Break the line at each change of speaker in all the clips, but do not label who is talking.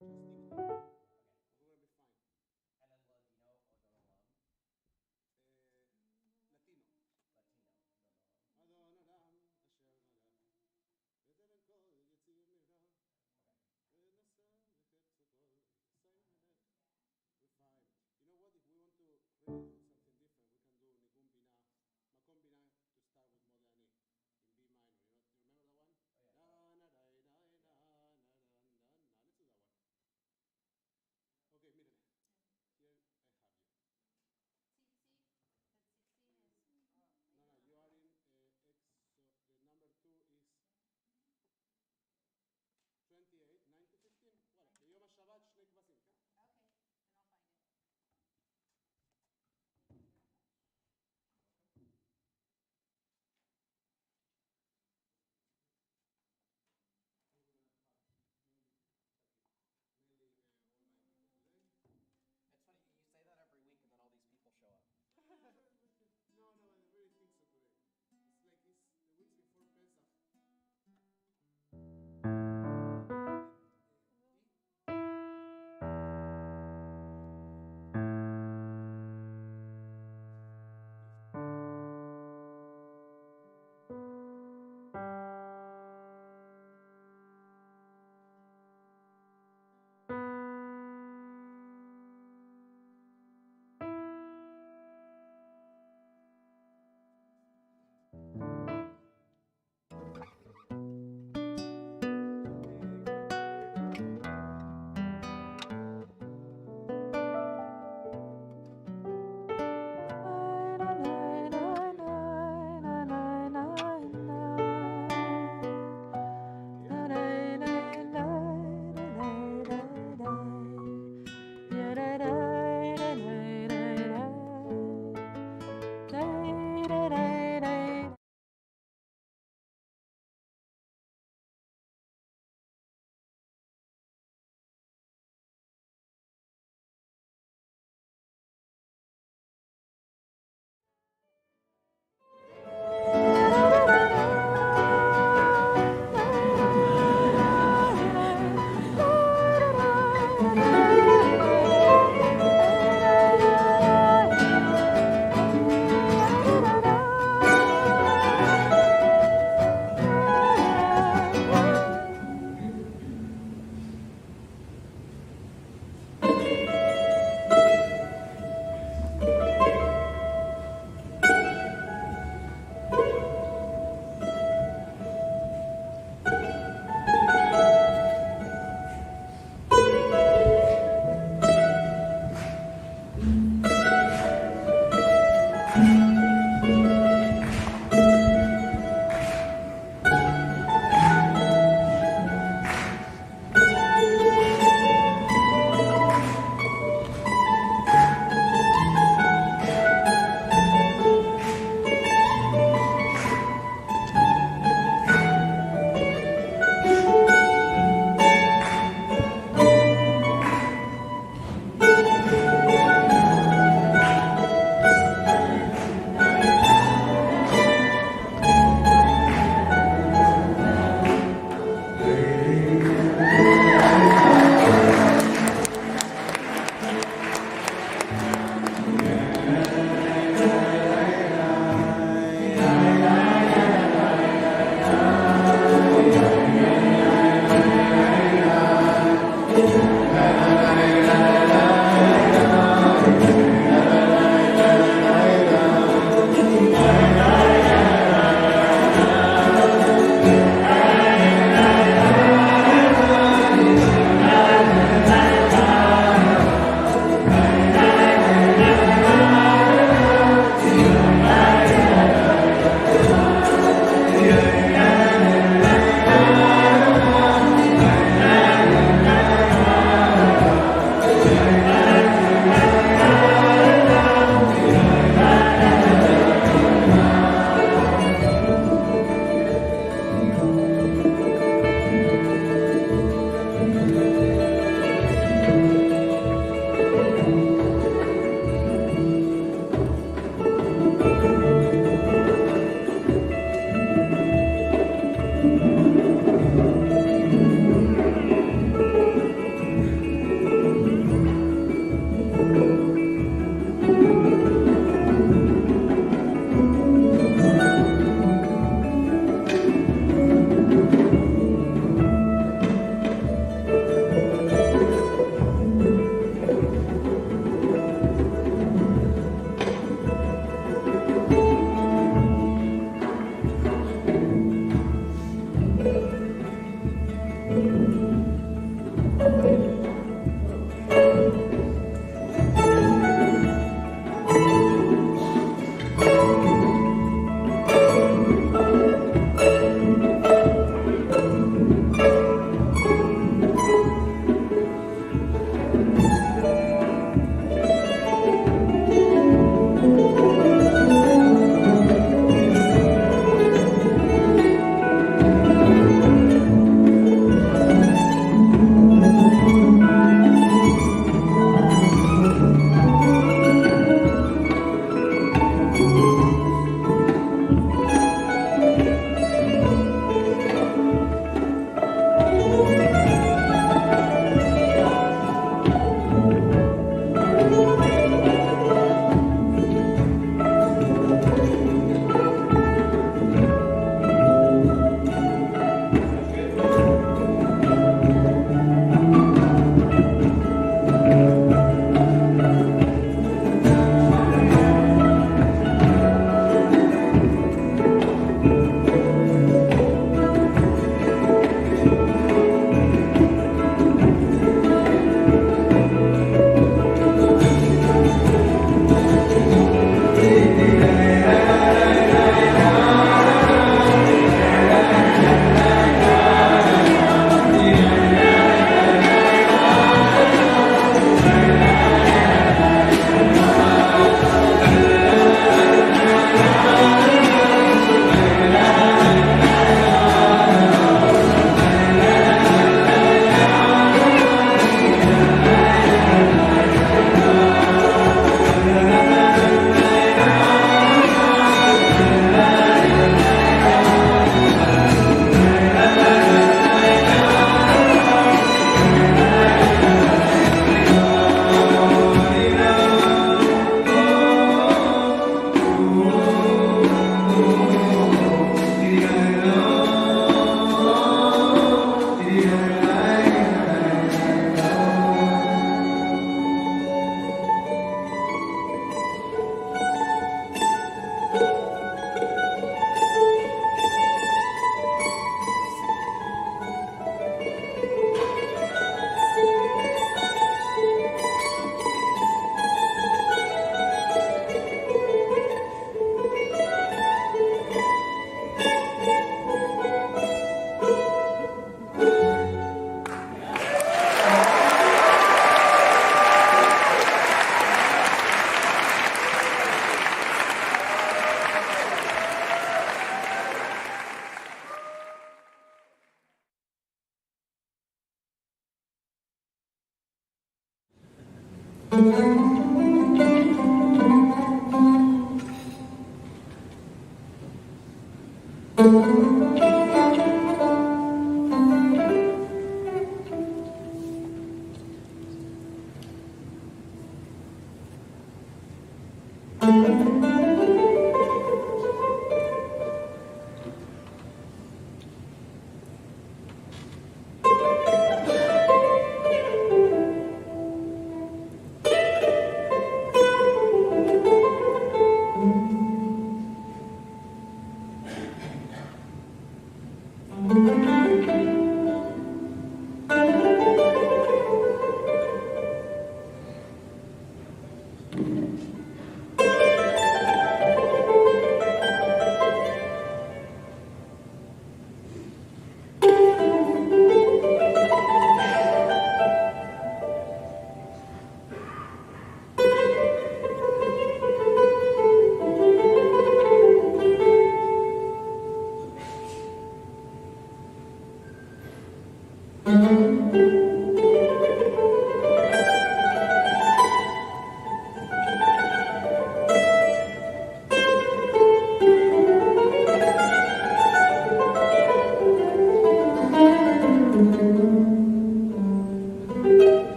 Just stick to it.
Okay.
We're gonna be fine.
And then Ladino or Don Olam?
Latino.
Latino, Don Olam.
Adon Adam Asher Nada. ותבן כל יציר מרע,
Okay.
ונשא וחפץ הכל, סיום מלך. We're fine. You know what? If we want to really do something different, we can do Nigun Bina, Makom Bina to start with Modani in B minor. You know, do you remember that one?
Oh yeah.
Na na na na na na na na. Let's do that one.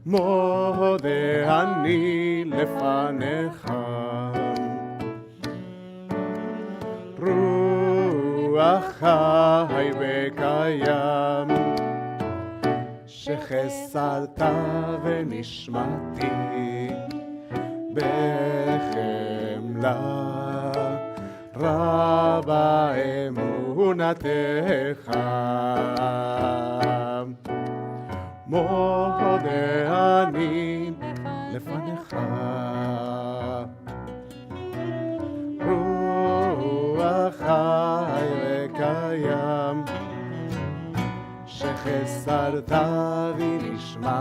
מודה אני לפניך, רוח חי וקיים, שחסרת ונשמתי בחמלה רבה אמונתך. מודה אני לפניך, רוח חי וקיים, שחסרת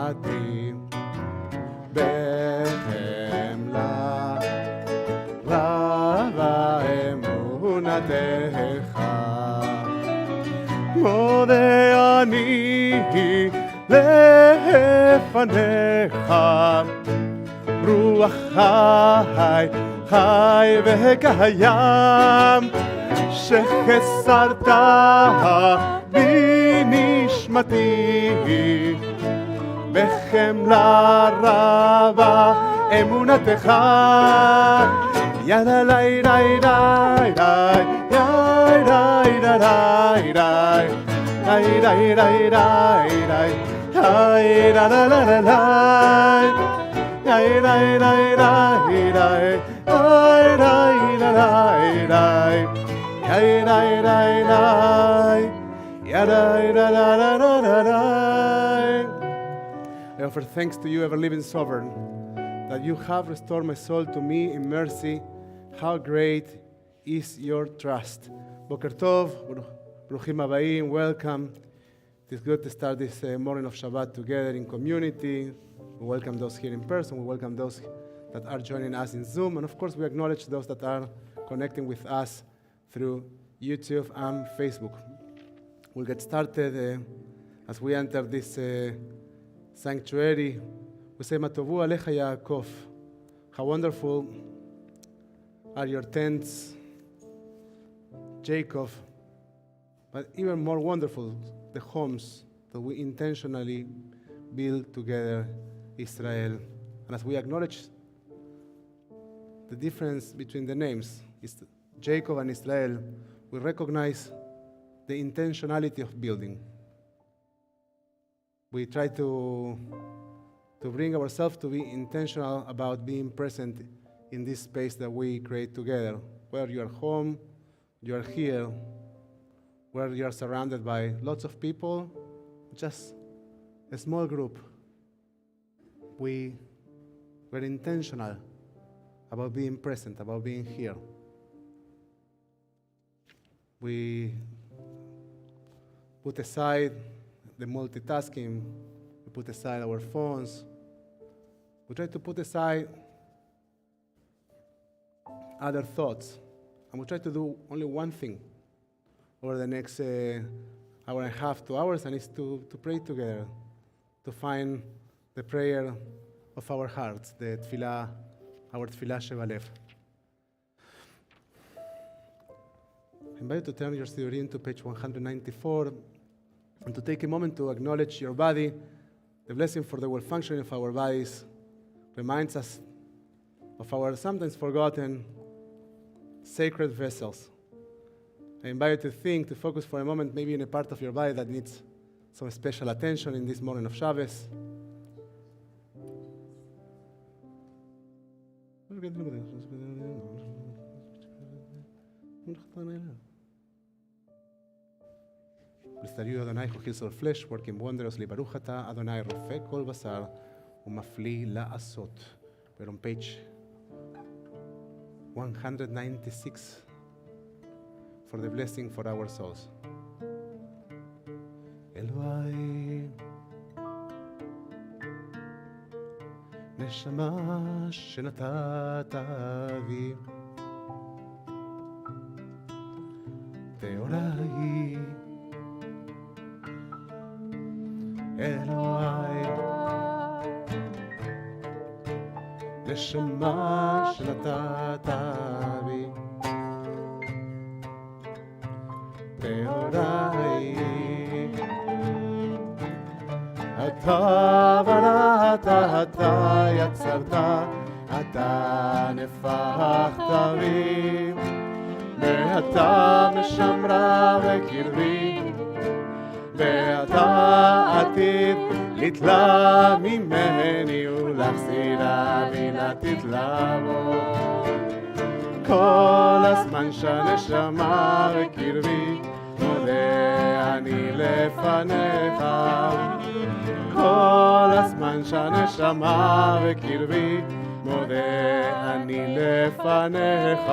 נשמתי בחמלה רבה אמונתך מודה אני לפניך רוח חי חי וקיים שחסרת בנשמתי בחמלה רבה אמונתך ידה לי די די די די די די די די די די די די די דה דה דה דה די די די די די I offer thanks to you, ever-living sovereign, that you have restored my soul to me in mercy. How great is your trust. Boker Tov, Bruchim Abayim, welcome. It is good to start this morning of Shabbat together in community. We welcome those here in person. We welcome those that are joining us in Zoom. And of course, we acknowledge those that are connecting with us through YouTube and Facebook. We'll get started as we enter this sanctuary. We say, Matovu Alecha Yaakov. How wonderful are your tents, Jacob. But even more wonderful, the homes that we intentionally build together, Israel. And as we acknowledge the difference between the names, Jacob and Israel, we recognize the intentionality of building. We try to bring ourselves to be intentional about being present in this space that we create together, where you are home, you are here, where you are surrounded by lots of people, just a small group. We're intentional about being present, about being here. We put aside the multitasking, we put aside our phones. We try to put aside other thoughts, and we try to do only one thing over the next hour and a half, 2 hours, and it's to pray together, to find the prayer of our hearts, the tefillah, our tefillah shebalev. I invite you to turn your Sidurim to page 194 and to take a moment to acknowledge your body. The blessing for the well-functioning of our bodies reminds us of our sometimes forgotten sacred vessels. I invite you to think, to focus for a moment maybe in a part of your body that needs some special attention in this morning of Shabbos. Blessed are you, Adonai, who heals all flesh, working wondrously. Baruch atah, Adonai, rofeh kol basar, umafli la'asot. We're on page 196 for the blessing for our souls. Eloi, neshama shenatata vi, teorai, Eloi, neshama shenatata vi, teorai, אתה בראת, אתה יצרת, אתה נפחת בי, ואתה משמרה בקרבי, ואתה עתיד לתלה ממני ולהחזירה בי לתתלה בו. כל הזמן שהנשמה בקרבי, מודה אני לפניך. כל הזמן שהנשמה בקרבי, מודה אני לפניך.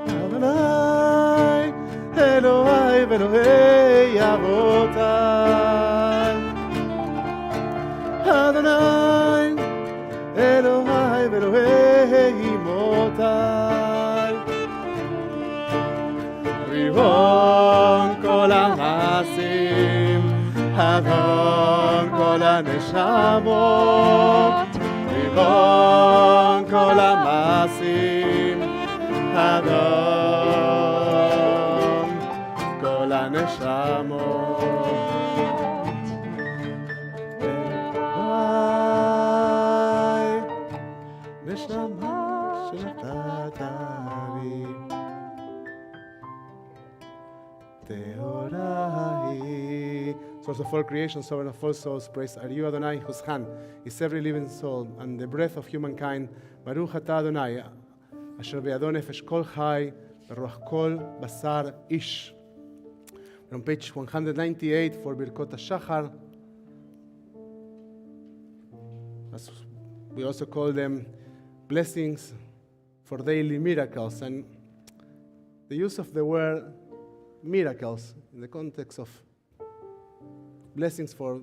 אדוני, אלוהי ואלוהי אבותיי,
Adonai, Elohai ve'Elohei imotai. Rivon kol ha'masim, Adon kol ha'neshamot. Rivon kol ha'masim, Adon kol ha'neshamot. נשמה שנתת לי, טהורה היא. Source of all creation, sovereign of all souls, praise are you, Adonai, whose hand is every living soul, and the breath of humankind. Baruch atah Adonai, asher בידו נפש כל חי, ורוח כל בשר איש. We're on page 198 for ברכות השחר. As we also call them blessings for daily miracles, and the use of the word miracles in the context of blessings for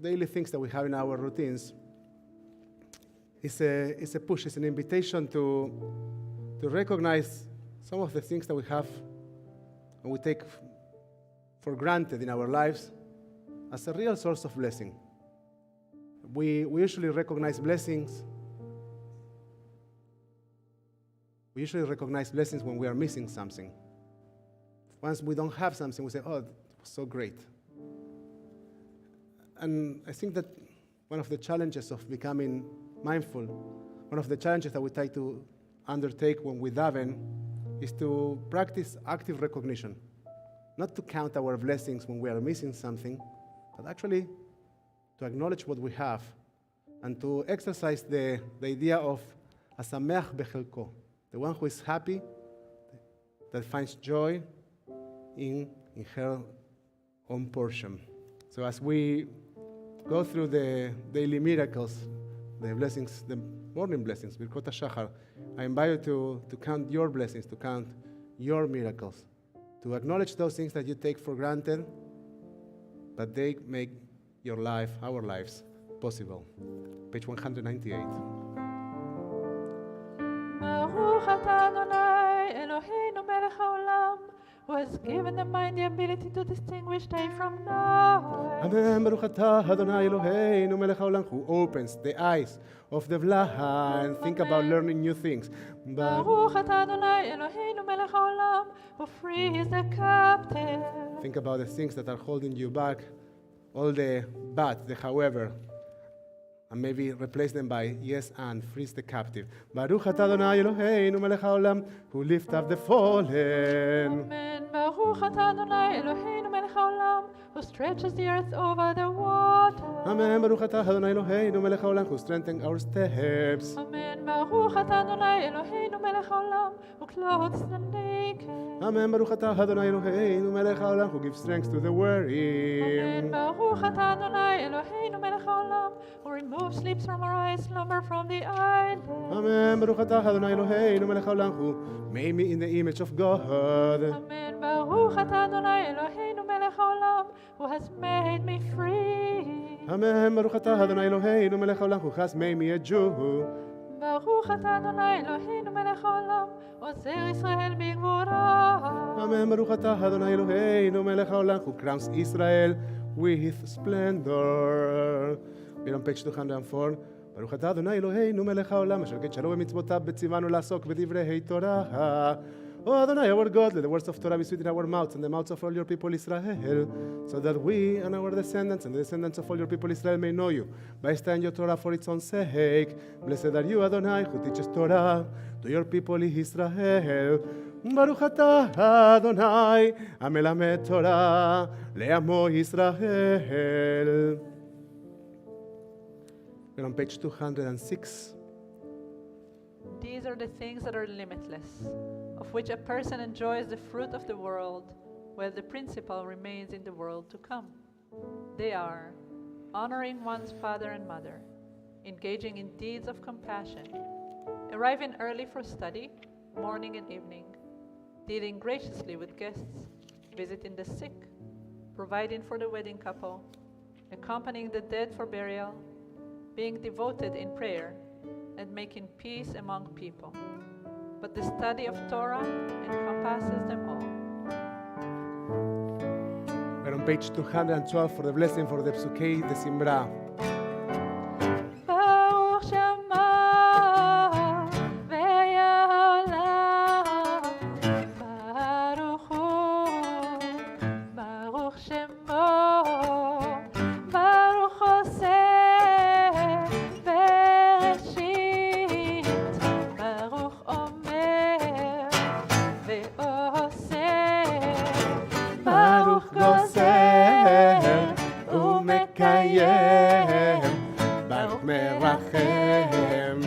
daily things that we have in our routines is a push, it's an invitation to recognize some of the things that we have and we take for granted in our lives as a real source of blessing. We usually recognize blessings. We usually recognize blessings when we are missing something. Once we don't have something, we say, oh, it was so great. And I think that one of the challenges of becoming mindful, one of the challenges that we try to undertake when we daven, is to practice active recognition. Not to count our blessings when we are missing something, but actually to acknowledge what we have and to exercise the idea of asameach bechelko, the one who is happy, that finds joy in her own portion. So as we go through the daily miracles, the blessings, the morning blessings, Birkot HaShachar, I invite you to count your blessings, to count your miracles, to acknowledge those things that you take for granted, but they make your life, our lives, possible. Page 198.
Baruch atah Adonai, Eloheinu melech haolam, who has given the mind the ability to distinguish day from night.
Amen. Baruch atah Adonai Eloheinu melech haolam, who opens the eyes of the blind. Think about learning new things.
Baruch atah Adonai, Eloheinu melech haolam, who frees the captive.
Think about the things that are holding you back, all the but, the however, and maybe replace them by yes and frees the captive. Baruch atah Adonai Eloheinu melech haolam, who lift up the fallen.
Amen. Baruch atah Adonai, Eloheinu melech haolam, who stretches the earth over the water.
Amen. Baruch atah Adonai Eloheinu melech haolam, who strengthens our steps.
Amen. Baruch atah Adonai, Eloheinu melech haolam, who clothes the naked.
Amen. Baruch atah Adonai Eloheinu melech haolam, who gives strength to the weary.
Amen. Baruch atah Adonai, Eloheinu melech haolam, who removes sleeps from our eyes, slumber from the eyelids.
Amen. Baruch atah Adonai Eloheinu melech haolam, who made me in the image of God.
Amen. Baruch atah Adonai, Eloheinu melech haolam, who has made me free.
Amen. Baruch atah Adonai Eloheinu melech haolam, who has made me a Jew.
Baruch atah Adonai, Eloheinu melech haolam, ozer Israel bigvura.
Amen. Baruch atah Adonai Eloheinu melech haolam, who crowns Israel with splendor. We're on page 204. ברוך אתה אדוני אלוהינו מלך העולם אשר קדשנו במצוותיו בציוונו לעסוק בדברי תורה. Oh Adonai, our God, let the words of Torah be sweet in our mouths and the mouths of all your people Israel, so that we and our descendants and the descendants of all your people Israel may know you, by studying your Torah for its own sake. Blessed are you, Adonai, who teaches Torah to your people Israel. Baruch atah Adonai, המלמד תורה לעמו ישראל. We're on page 206.
These are the things that are limitless, of which a person enjoys the fruit of the world, while the principal remains in the world to come. They are honoring one's father and mother, engaging in deeds of compassion, arriving early for study, morning and evening, dealing graciously with guests, visiting the sick, providing for the wedding couple, accompanying the dead for burial, being devoted in prayer, and making peace among people. But the study of Torah encompasses them all.
We're on page 212 for the blessing for the Psukei de Simbra.
Baruch Shema ve'olam, Baruch Hu, Baruch Shemo, Baruch Oseh Bereshit, Baruch Omer ve'oseh,
Baruch גוזר ומקיים, ברוך מרחם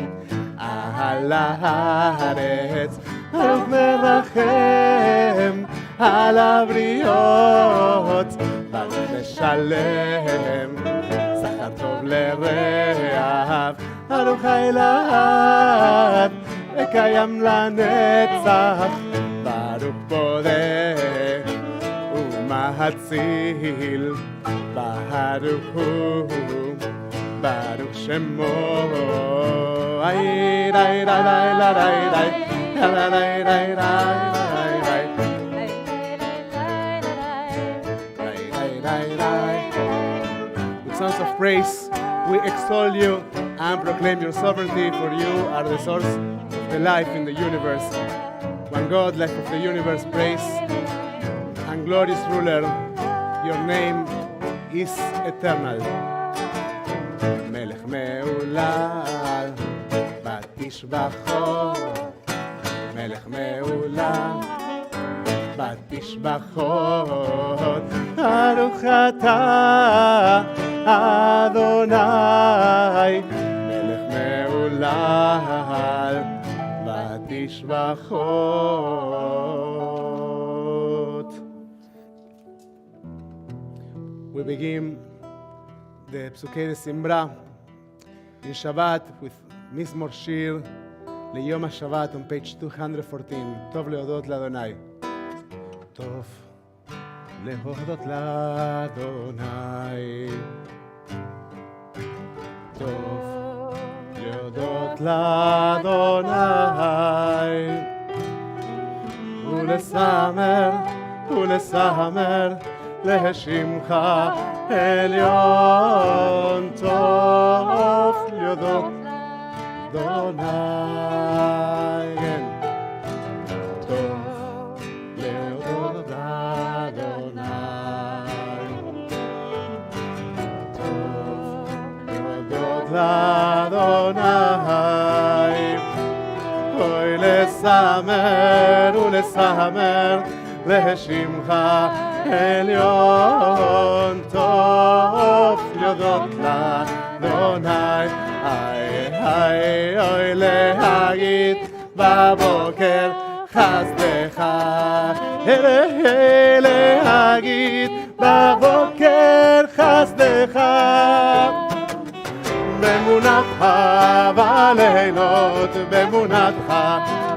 על הארץ, ברוך מרחם על הבריות, ברוך משלם שכר טוב לרעב, ברוך אלעד וקיים לנצח, ברוך בודק ומציל, ברוך הוא, ברוך שמו. איי ריי ריי ריי ריי ריי ריי ריי ריי ריי. With songs of praise, we extol you and proclaim your sovereignty, for you are the source of the life in the universe. One God, life of the universe, praise and glorious ruler, your name is eternal. מלך מעולל, בתשבחו, מלך מעולל, בתשבחות, ברוך אתה אדוני, מלך מעולל, בתשבחות. We begin the Psukei de Simbra in Shabbat with Mizmor Shir ליום השבת on page 214. טוב להודות לאדוני. טוב להודות לאדוני. טוב להודות לאדוני. ולסמר, ולסמר לשמך עליון, טוב להודות לאדוני. טוב להודות לאדוני. טוב להודות לאדוני. אוי לסמר ולסמר לשמך עליון, טוב להודות לאדוני. אוי להגיד בבוקר חסדך, להגיד בבוקר חסדך, באמונתך בלילות, באמונתך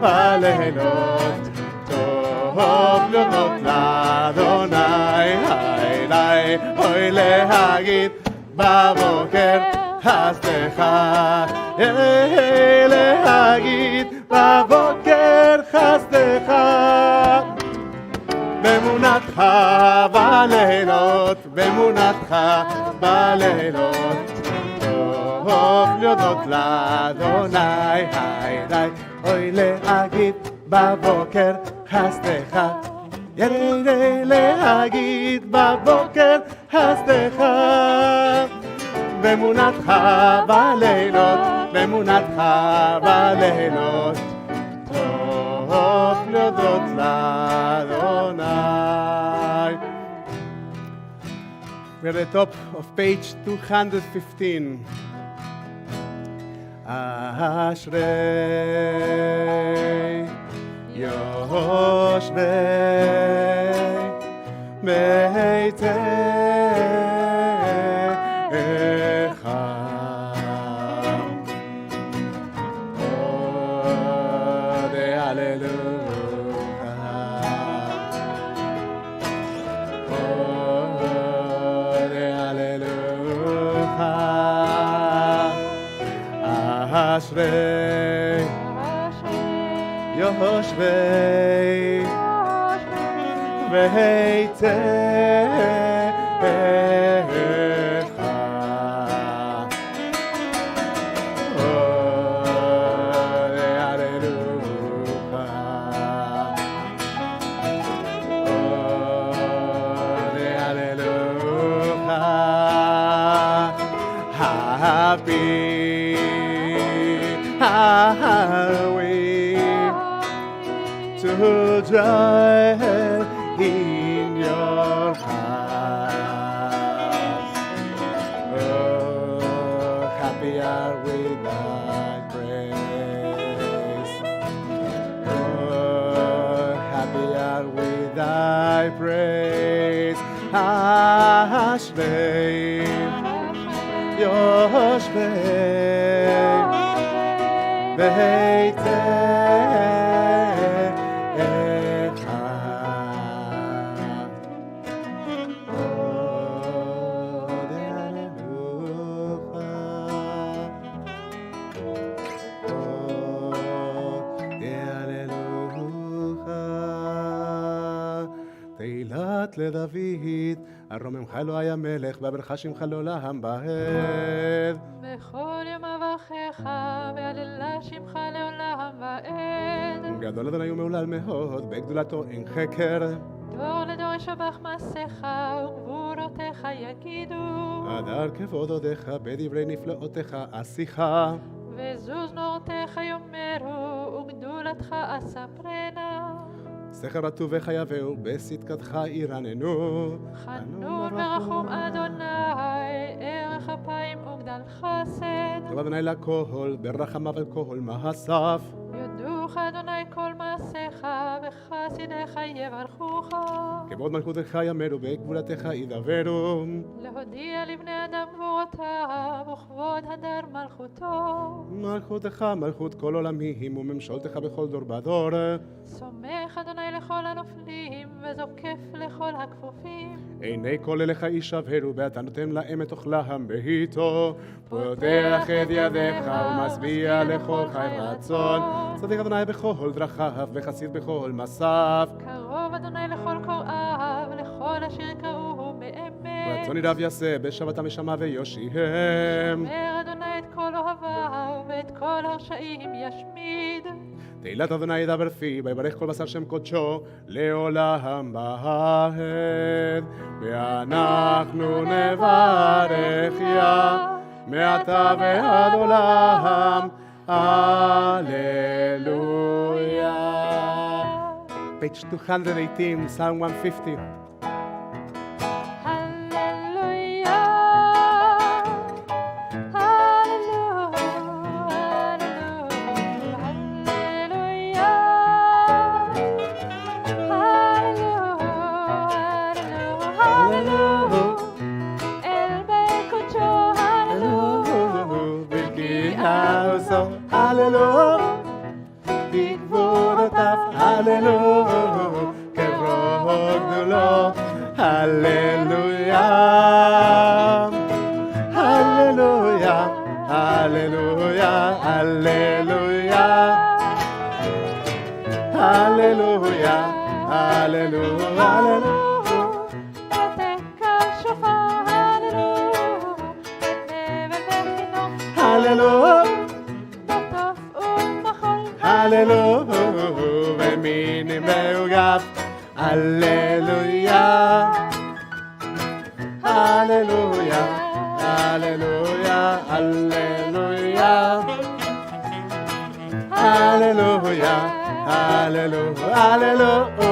בלילות, טוב להודות לאדוני. אוי להגיד בבוקר חסדך, להגיד בבוקר חסדך, באמונתך בלילות, באמונתך בלילות, טוב להודות לאדוני. אוי להגיד בבוקר חסדך, להגיד בבוקר חסדך, באמונתך בלילות, באמונתך בלילות, טוב להודות לאדוני. We're at the top of page 215. אשרי יושבי ביתך, אשרי יושבי ביתך Happy are we to dwell in your house. Oh, happy are we thy praise. Oh, happy are we thy praise. Ashrei יושבי ביתך עוד הללויה עוד הללויה תהילת לדוד הרוממך לו היה מלך, והברכה שמך לו לעם ועד.
בכל יום אברכך, והללה שמך לעולם ועד.
גדול אדוני ומהולל מאוד, בגדולתו אין חקר.
דור לדור ישבח מעשיך, וגבורותיך יגידו.
הדר כבוד הודיך, בדברי נפלאותיך עשיך.
וזוז נורתך יאמרו, וגדולתך אספרנה.
סכר הטובך יביאו, בצדקתך ירננו.
חנון ורחום אדוני, ערך אפיים וגדל חסד.
טוב אדוני לכל, ברחמיו על כל מעשיו.
יודוך אדוני כל מעשיך, וחסידיך יברכוך.
כבוד מלכותך יאמרו, בגבולתך ידברו.
להודיע לבני אדם גבורותיו, וכבוד הדר מלכותו.
מלכותך מלכות כל עולמים, וממשלתך בכל דור בדור.
סומך אדוני לכל הנופלים, וזוקף לכל הכפופים.
עיני כל אליך יישברו, ואתה נותן להם את אוכלם בעיתו. פותח את ידיך ומשביע לכל חי רצון. צדיק אדוני בכל דרכיו, וחסיד בכל מסעיו.
קרוב אדוני לכל קוראיו, לכל אשר קראוהו באמת.
רצון ידעו יעשה, בשבתם ישמע ויושיעם.
שומר אדוני את כל אוהביו, ואת כל הרשעים ישמיד.
תהילת אדוני ידבר פי, ויברך כל בשר שם קודשו, לעולם ועד. ואנחנו נברך יה, מעתה ועד עולם. Hallelujah. Page 218, Psalm 150. Hallelujah, בגבורותיו, Hallelujah, כבוד גדולו, Hallelujah, Hallelujah, Hallelujah, Hallelujah, Hallelujah, Hallelujah, Hallelujah. Hallelujah, ומיני מעוגב, Hallelujah, Hallelujah, Hallelujah, Hallelujah, Hallelujah, Hallelujah, Hallelujah,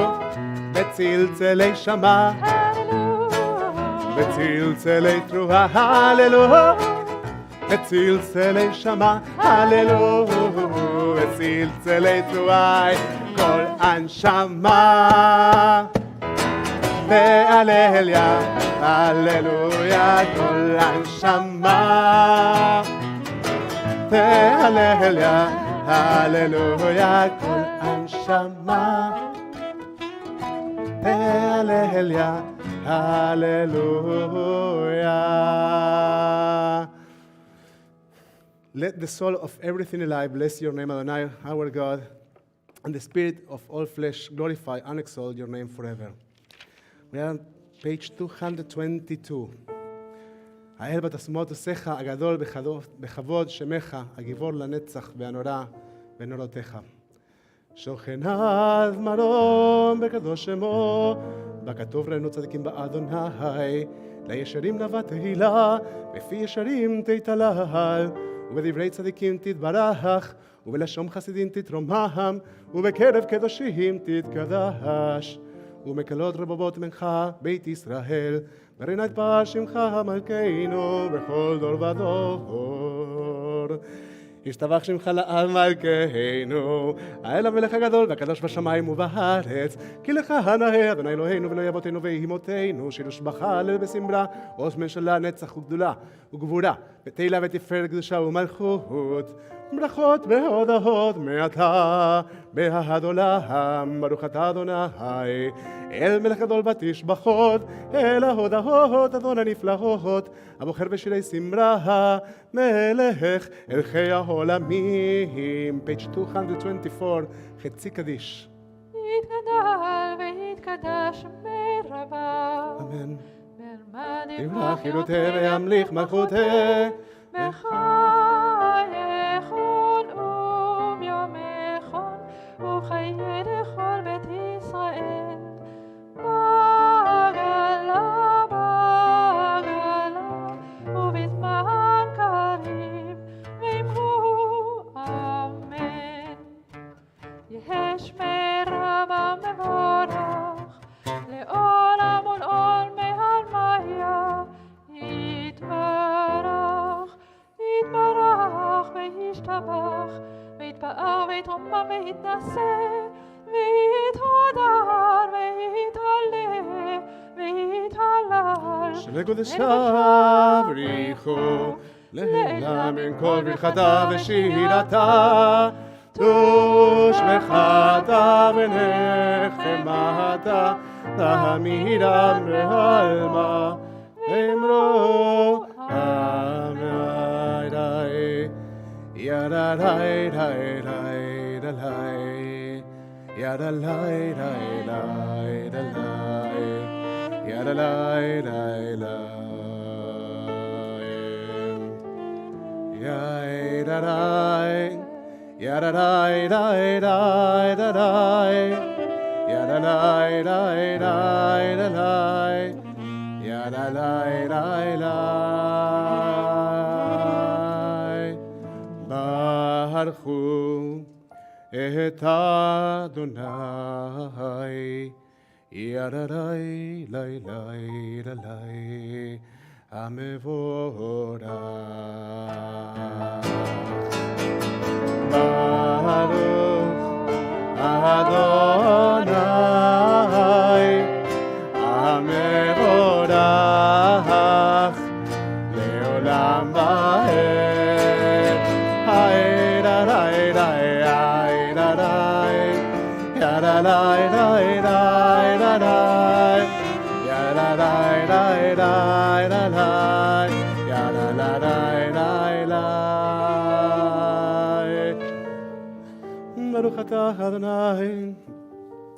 בצלצלי שמע, בצלצלי תרועה, Hallelujah, בצלצלי שמע, Hallelujah, בצלצלי תרועי, כל הנשמה, והללויה, הללויה, כל הנשמה, והללויה, הללויה, כל הנשמה, והללויה, הללויה. Let the soul of everything alive bless your name, Adonai, our God, and the spirit of all flesh glorify and exalt your name forever. We are on page 222. האל בתעצומות עושיך, הגדול בכבוד שמך, הגיבור לנצח והנורא בנורותיך. שוכן עד מרום בקדוש שמו, בכתוב ראינו צדיקים באדוני, לישרים נבט תהילה, בפי ישרים תתהלל, ובדברי צדיקים תתברך, ובלשון חסידים תתרומם, ובקרב קדושים תתקדש. ומקלות רבבות ממך בית ישראל, ורינה את פר שמך מלכנו בכל דור ודור. ישתבח שמך לעד מלכנו, האל המלך הגדול והקדוש בשמיים ובארץ, כי לך נאה אדוני אלוהינו ולא אבותינו ואימותינו, שילוש בחלל בסמרה, ראש ממשלה נצח וגדולה וגבורה, ותהילה ותפארת קדושה ומלכות. ברכות והודאות מעתה בהד עולם, ברוך אתה אדוני אל מלך גדול ותשבחות, אל ההודאות אדון הנפלאות, הבוחר בשירי שמרה, מלך אלכי העולמים. page 224, חצי קדיש.
יתגדל ויתקדש מרבה,
אמן.
ימלך
חירותי וימליך מלכותי,
בחייכון וביומכון ובחיי לכל בית ישראל. בגלה ובזמן קריב ואמרו אמן. יהא שמרבה מבורך לעולם ולעולם מהרמיה. יתברך וישתבח ויתפאר ויתרומם ויתנשא ויתהדר ויתעלה ויתהלל.
שווה קודשה בריחו לעילם בין כל ברכתה ושירתה, תושבחתה ונחמתה תמידם בעלמה, אמרו אמן. ידלי די די דלי, ידלי די די דלי, ידלי די די, ידלי ידלי די די דלי, ידלי די די דלי, ידלי די די. ברכו את אדוני, ידלי לי לי לי המבורך. ברוך אדוני המבורך לעולם ועד. ברוך אתה אדוני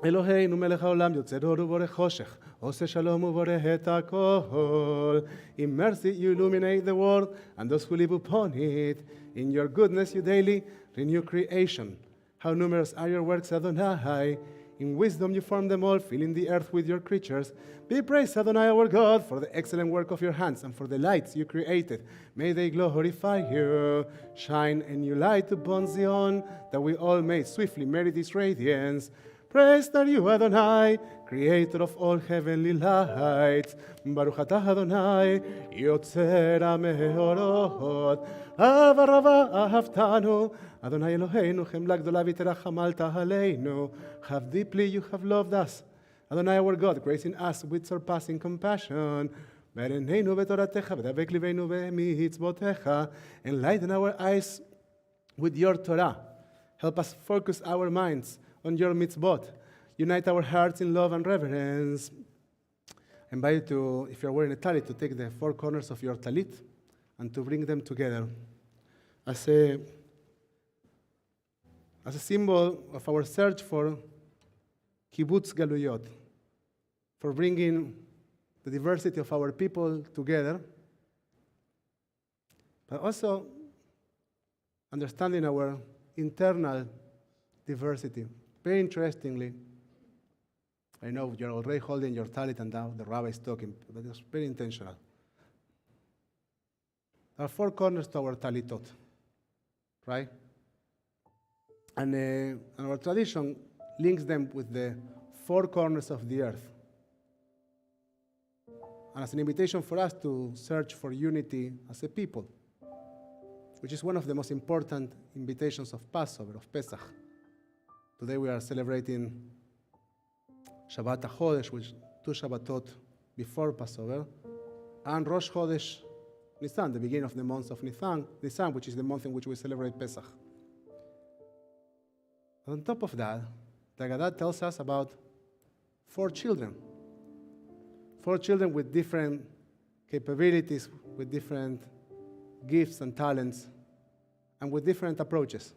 אלוהינו מלך העולם, יוצר אור ובורא חושך, עושה שלום ובורא את הכל. In mercy you illuminate the world and those who live upon it. In your goodness you daily renew creation. How numerous are your works, Adonai. In wisdom you form them all, filling the earth with your creatures. Be praised, Adonai our God, for the excellent work of your hands and for the lights you created. May they glorify you. Shine a new light upon Zion, that we all may swiftly merit its radiance. Praised are you, Adonai, creator of all heavenly lights. Baruch atah Adonai, yotzer המאורות. אהבה רבה אהבתנו. Adonai Eloheinu, chemla gdola v'terachamalta aleinu. How deeply you have loved us. Adonai our God, grace in us with surpassing compassion. Bereneinu b'toratecha, v'davek liveinu b'mitzvotecha. Enlighten our eyes with your Torah. Help us focus our minds on your mitzvot. Unite our hearts in love and reverence. I invite you to, if you're wearing a talit, to take the four corners of your talit and to bring them together. as a symbol of our search for kibbutz galuyot, for bringing the diversity of our people together, but also understanding our internal diversity. Very interestingly, I know you're already holding your talit and now the rabbi is talking, but it's very intentional. There are 4 corners to our talitot, right? And our tradition links them with the 4 corners of the earth. And as an invitation for us to search for unity as a people, which is one of the most important invitations of Passover, of Pesach. Today we are celebrating Shabbat HaChodesh, which is 2 Shabbatot before Passover, and Rosh Chodesh Nisan, the beginning of the month of Nisan, which is the month in which we celebrate Pesach. On top of that, the Haggadah tells us about 4 children. 4 children with different capabilities, with different gifts and talents, and with different approaches.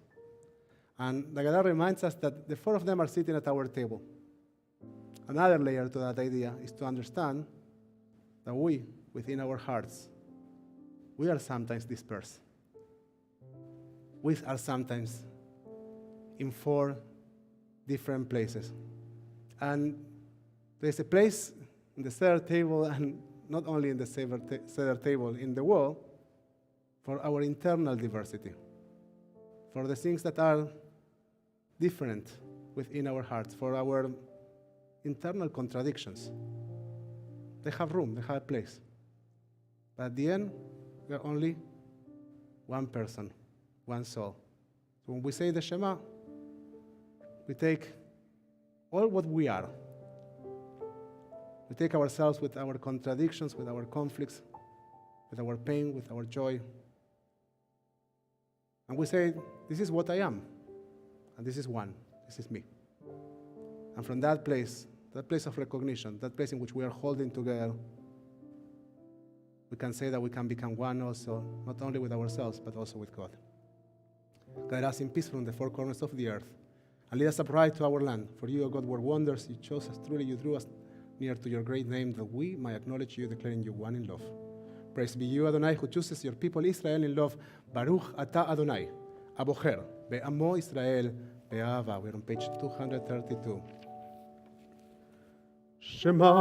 And the Haggadah reminds us that the 4 of them are sitting at our table. Another layer to that idea is to understand that we, within our hearts, we are sometimes dispersed. We are sometimes in 4 different places. And there's a place in the Seder table, and not only in the Seder table, in the world, for our internal diversity, for the things that are different within our hearts, for our internal contradictions. They have room, they have a place. But at the end, we are only one person, one soul. So when we say the Shema, we take all what we are. We take ourselves with our contradictions, with our conflicts, with our pain, with our joy. And we say, this is what I am. And this is one. This is me. And from that place of recognition, that place in which we are holding together, we can say that we can become one also, not only with ourselves, but also with God. Guide us in peace from the 4 corners of the earth, and lead us upright to our land. For you, O God, were wonders. You chose us. Truly, you drew us near to your great name, that we might acknowledge you, declaring you one in love. Praise be you, Adonai, who chooses your people Israel in love. Baruch ata Adonai, abocher, be'amo Israel, be'ava. We're on page 232. Shema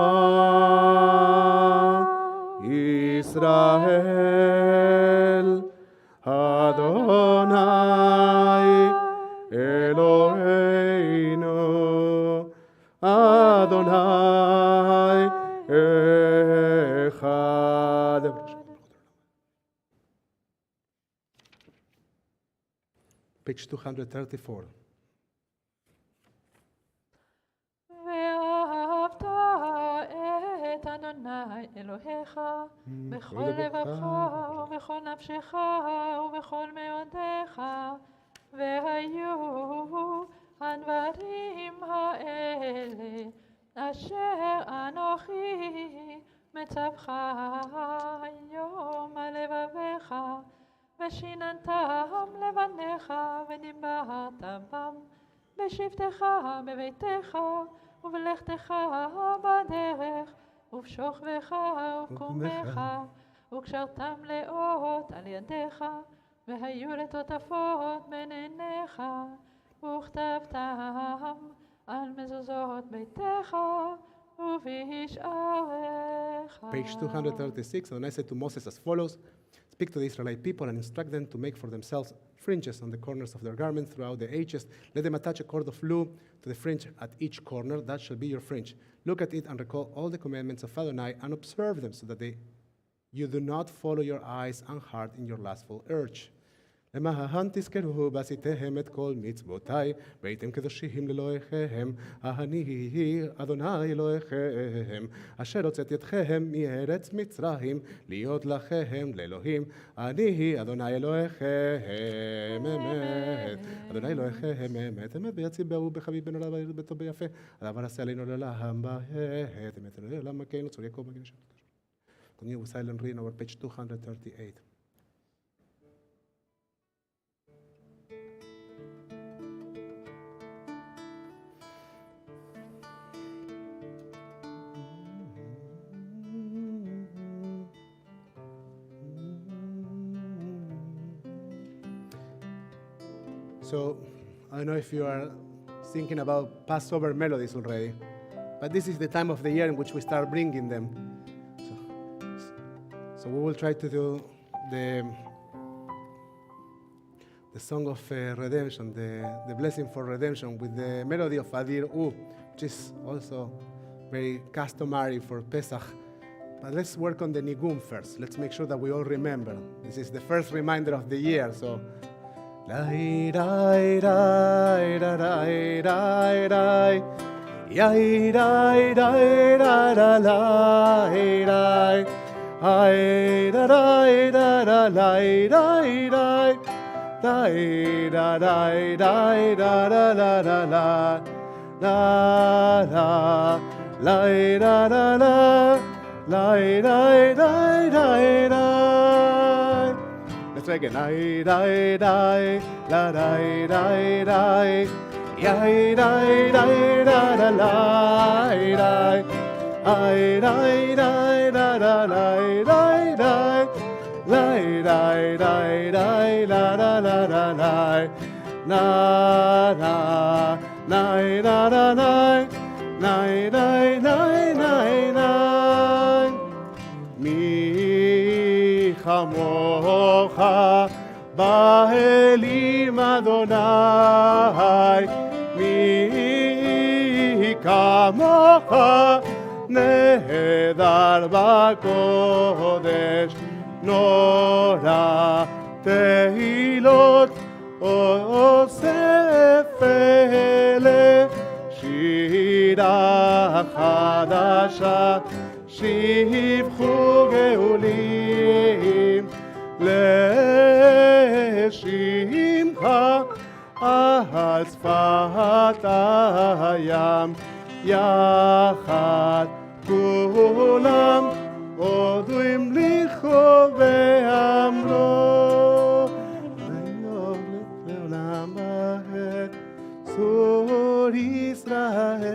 Israel, Adonai Eloheinu, Adonai Echad. Page 234.
ואהבת את אדוני אלוהיך בכל לבבך ובכל נפשך ובכל מאודיך, והיו הדברים האלה אשר אנוכי מצווך היום על לבביך, ושיננתם לבניך ודיברת בם בשבתך בביתך ובלכתך בדרך ובשוכבך ובקומך, וקשרתם לאות על ידיך, והיו לטוטפות בין עיניך, וכתבתם על מזוזות ביתך ובשעריך.
Page 236, and I said to Moses as follows: Speak to the Israelite people and instruct them to make for themselves fringes on the corners of their garments throughout the ages. Let them attach a cord of blue to the fringe at each corner. That shall be your fringe. Look at it and recall all the commandments of Adonai and observe them, so that you do not follow your eyes and heart in your lustful urge. למען תזכרו ועשיתם את כל מצוותיי, והייתם קדושים לאלוהיכם, אני אדוני אלוהיכם, אשר הוצאתי אתכם מארץ מצרים, להיות לכם לאלוהים, אני אדוני אלוהיכם אמת. אדוני אלוהיכם אמת, אמת ויציבהו בחביב בן עולם בטוב ביפה, הדבר עשה עלינו לעולם בעת, אמת אלוהי עולם מכנו, צור יעקב מגן השם. Continue with silent reading over page 238. So I don't know if you are thinking about Passover melodies already, but this is the time of the year in which we start bringing them. So we will try to do the song of redemption, the blessing for redemption, with the melody of Adir U, which is also very customary for Pesach. But let's work on the Nigum first. Let's make sure that we all remember. This is the first reminder of the year, so. Lai, rai, rai, rai, rai, rai, rai. Yai, rai, rai, rai, rai, rai, rai. Ai, rai, rai, rai, rai, rai, rai. Rai, rai, rai, rai, rai, rai, rai, rai. La, la, lai, ra, ra, la. Lai, rai, rai, rai, rai. Let's try again. Lai, rai, rai, la, rai, rai, rai. Yai, rai, rai, ra, ra, lai, rai. Ai, rai, rai, ra, ra, lai, rai, rai. Lai, rai, rai, rai, la, ra, la, ra, lai. Na, na, nai, na, na, nai. Nai, nai, nai, nai, nai. Mi chamocha ba'elim Adonai. Mi kamocha nehedar ba'kodesh. Nora tehilot osef ele. שירה חדשה, שפכו גאולים, לשמחה על שפת הים, יחד כולם עודרים לכו ואמרו, לעולם בעת צור ישראל,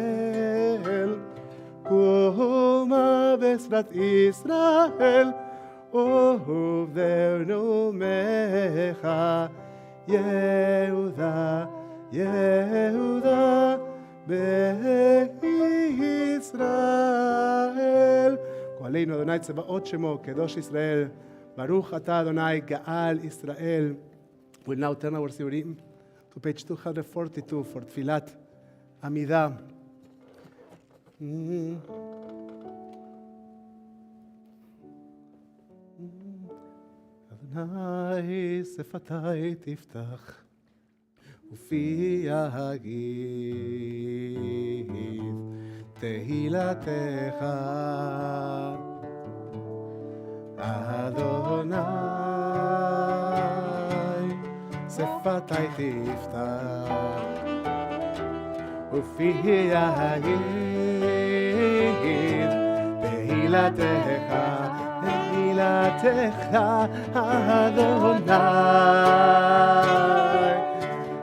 קומה בעזרת ישראל, עובדנו מך, יהודה, יהודה, בישראל. גואלנו אדוני צבאות שמו, קדוש ישראל, ברוך אתה אדוני גאל ישראל. We'll now turn our סיורים to page 242 for תפילת עמידה. אדוני שפתי תפתח ופי יגיד תהילתך. אדוני שפתי תפתח ופי יגיד תהילתך, תהילתך אדוני.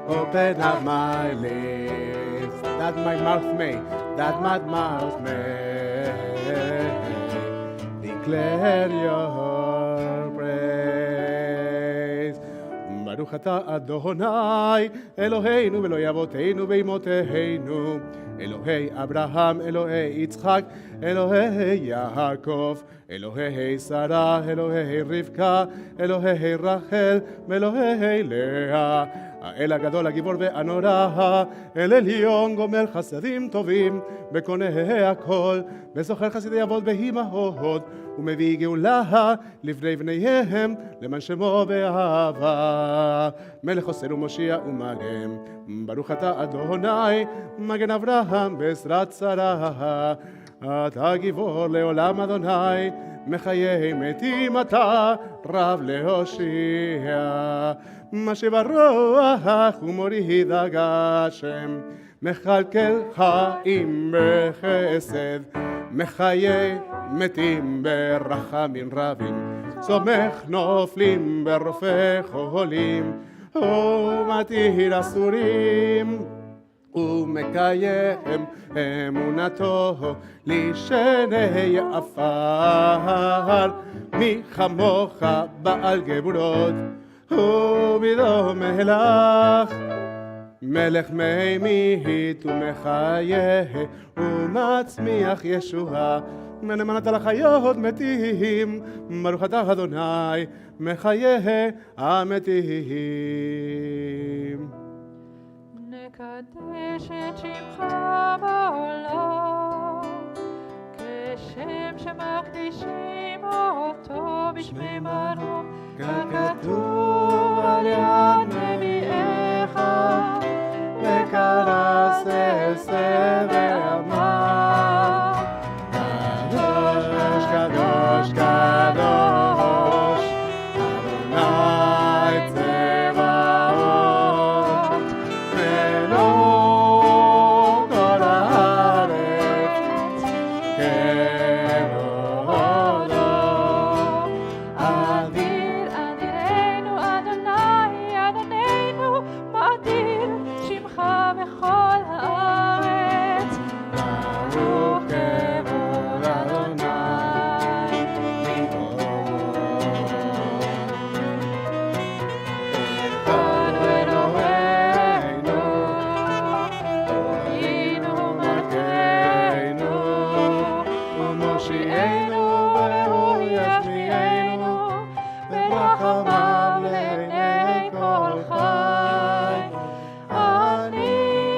Open up my lips, that my mouth may declare your praise. ברוך אתה אדוני אלוהינו ואלוהי אבותינו ואימותינו, אלוהי אברהם, אלוהי יצחק, אלוהי יעקב, אלוהי שרה, אלוהי רבקה, אלוהי רחל ואלוהי לאה. האל הגדול, הגיבור והנורא, אל עליון גומל חסדים טובים, בקונה הכל, וזוכר חסידי אבות באימהות, ומביא גאולה לבני בניהם, למען שמו באהבה. מלך חוסן ומושיע ומגן, ברוך אתה אדוני, מגן אברהם בעזרת שרה. אתה גיבור לעולם אדוני, מחיי מתים אתה, רב להושיע. משיב הרוח ומוריד הגשם, מכלכל חיים בחסד, מחיי מתים ברחמים רבים, צומח נופלים ברופא חולים, ומתיר אסורים ומקיים אמונתו לשני עפר. מי כמוך בעל גבורות ומדום מלך, מלך מימית ומחיה ומצמיח ישועה מנמנת לחיות מתים ברוך אתה אדוני מחיה המתים.
נקדש את שמך בעולם כשם שמקדישים אותו בשמי מרום ככתוב על יד נביאיך וקרס אעשה ואמר
קדוש קדוש קדוש אדוני צבאות מלוא כל הארץ כבודו
אדיר אדירנו אדוני אדוננו מאדיר שמך בכל הארץ
ברוך כבוד אדוני אחד אלוהינו אלוהינו מלכנו ומושיענו והוא ישמיענו ורחמיו לעיני כל חי.
אני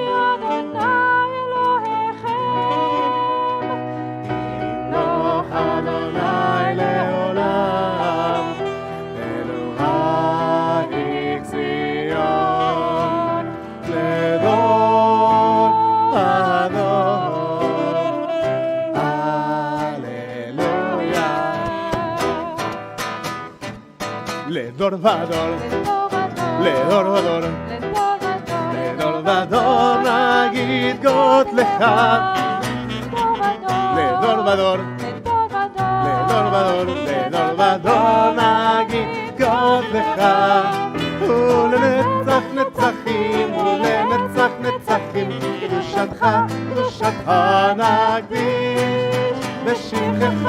אדוני אלוהיכם
ימלוך אדוני לעולם אלוהי ציון לדור ודור הללויה לדור ודור לדור ודור לדור ודור נגיד גאות לך לדור ודור לדור ודור לדור ודור נגיד גאות לך ולנצח נצחים ולנצח נצחים קדושתך קדושתך נקדיש בשמך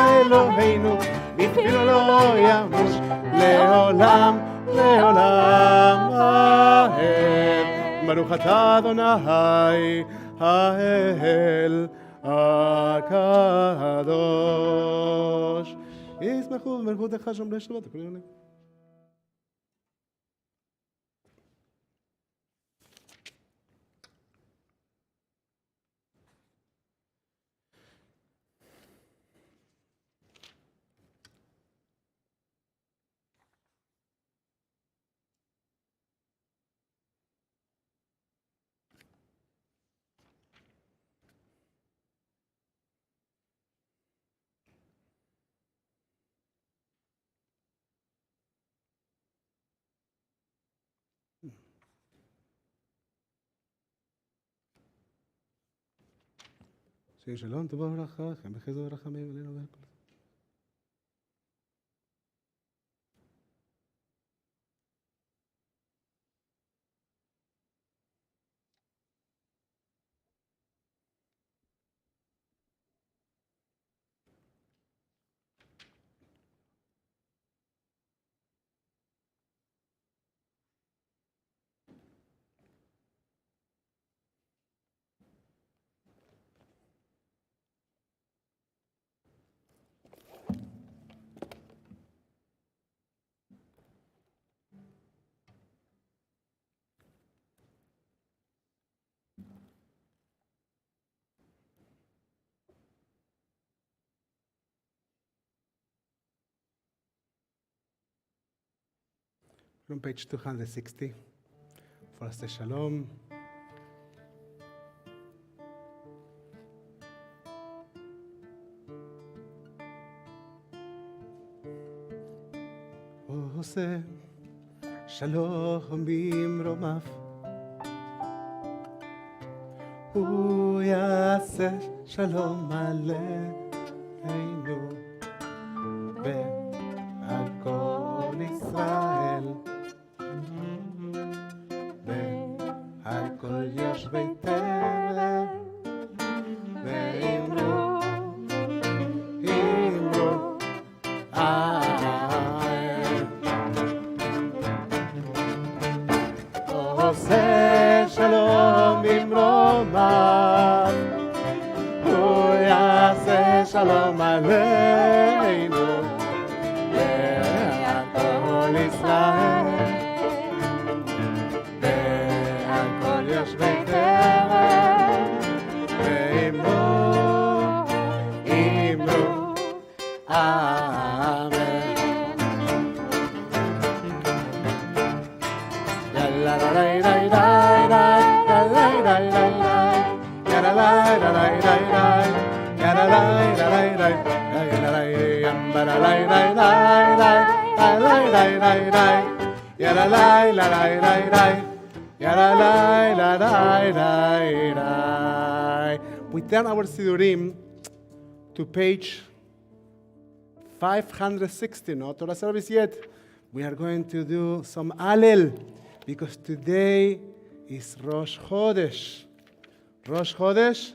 אלוהינו בפינו לא ימוש לעולם לעולם אהב ברוך אתה אדוני האל הקדוש ישמחו במלכותך שומרי שבת הכול יעלה. שיהיה שלום, טובה וברכה, חן וחסד ורחמים עלינו ועל כל. From page 260, for us the Shalom. עושה שלום במרומיו, הוא יעשה שלום עלינו ועל כל ישראל ועל כל יושבי תבל ואמרו עושה יושביכם ואמרו, אמרו, אמן. We turn our Sidurim to page 560, not Torah Service yet. We are going to do some Allel, because today is Rosh Chodesh. Rosh Chodesh?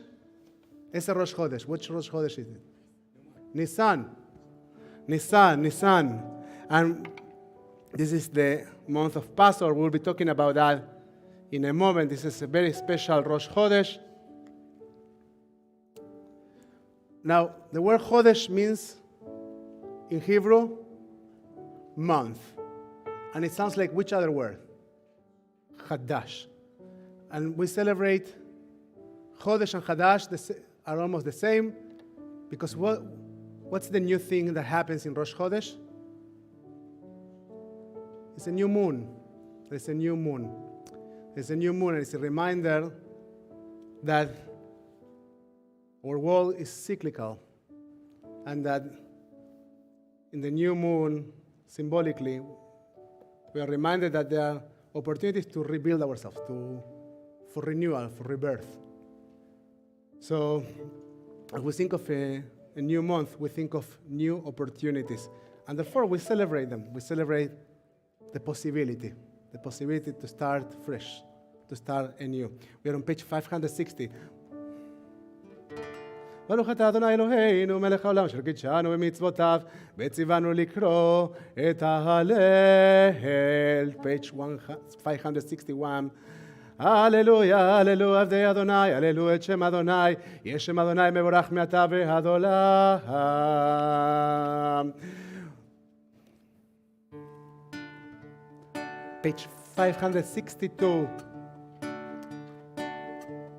It's a Rosh Chodesh. Which Rosh Chodesh is it? Nisan. Nisan. And this is the month of Passover. We'll be talking about that in a moment. This is a very special Rosh Chodesh. Now, the word Chodesh means, in Hebrew, month. And it sounds like which other word? Chadash. And we celebrate Chodesh and Chadash are almost the same, because what's the new thing that happens in Rosh Chodesh? It's a new moon. There's a new moon. There's a new moon, and it's a reminder that our world is cyclical, and that in the new moon, symbolically, we are reminded that there are opportunities to rebuild ourselves, for renewal, for rebirth. So, as we think of a new month, we think of new opportunities. And therefore, we celebrate them. We celebrate the possibility to start fresh, to start anew. We are on page 560. ברוך אתה אדוני אלוהינו מלך העולם אשר קידשנו במצוותיו וציוונו לקרוא את ההלל. Page 561. הללויה, הללו עבדי אדוני, הללו את שם אדוני, יש שם אדוני מבורך מעתה ועד עולם. Page 562.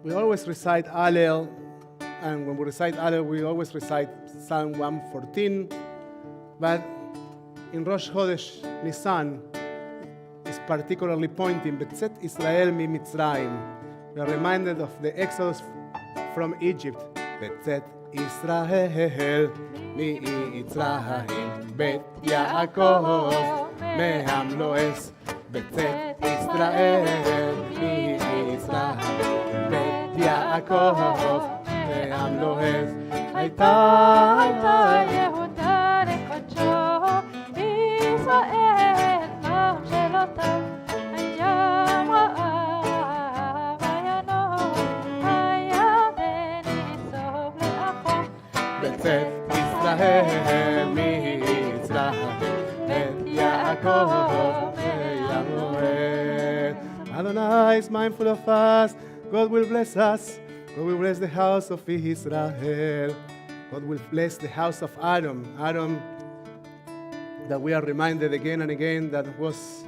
We always recite Hallel, and when we recite Hallel, we always recite Psalm 114. But in Rosh Chodesh Nisan, is particularly pointing, Betzet Israel mi Mitzrayim. We are reminded of the Exodus from Egypt. Betzet Israel mi Mitzrayim, Bet Yaakov me'am lo'es. Betzet Israel mi Mitzrayim, Bet Yaakov me'am lo'es. הייתה יהודה לקודשו, ישראל נוח שלותם, הים רעב, הינום, הירדן נסוב לאחור. בצאת ישראל מיצרים, את יעקב מים לוהט. Adonai is mindful of us, God will bless us. God will bless the house of Israel. God will bless the house of Adam. Adam, that we are reminded again and again that was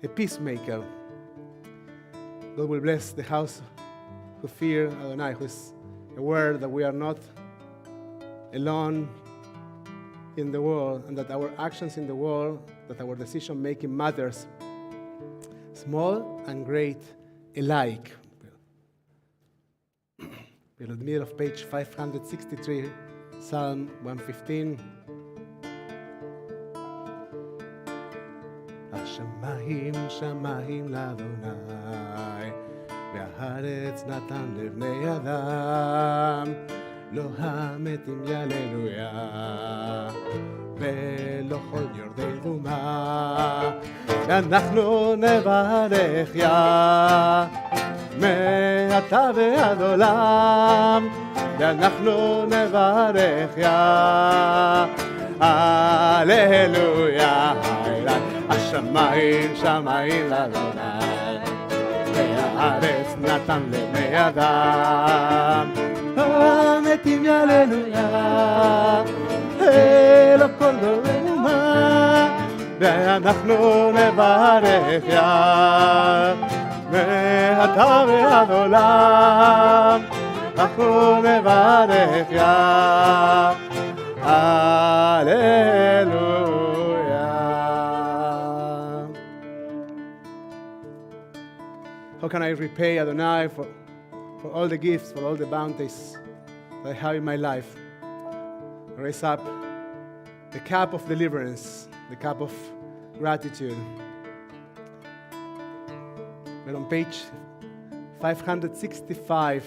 a peacemaker. God will bless the house who fear Adonai, who is aware that we are not alone in the world, and that our actions in the world, that our decision-making matters, small and great alike. We're in the middle of page 563, Psalm 115. השמיים שמיים לאדוני, והארץ נתן לבני אדם, לא המתים יהללויה, ולא כל יורדי דומה, ואנחנו נברך מעתה ועד עולם, ואנחנו נברך הללויה. השמיים שמיים לאדוני, והארץ נתן לבני אדם, המתים יהללויה, אלו כל ואנחנו נברך מעתה אתה ועד עולם, אנחנו נברך יה, הללויה. How can I repay Adonai for all the gifts, for all the bounties that I have in my life? Raise up the cup of deliverance, the cup of gratitude. We're on page 565,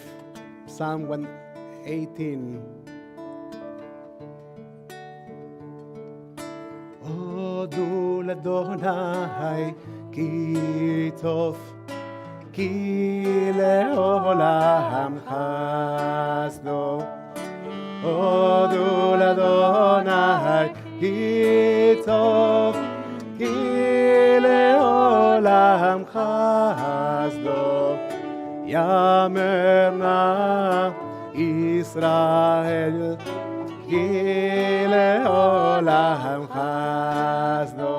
Psalm 118. Odu l'Adonai ki tov, ki le'olam chasdo. Odu l'Adonai ki tov, ki le'olam chasdo. Yamer na Israel, ki le'olam chasdo.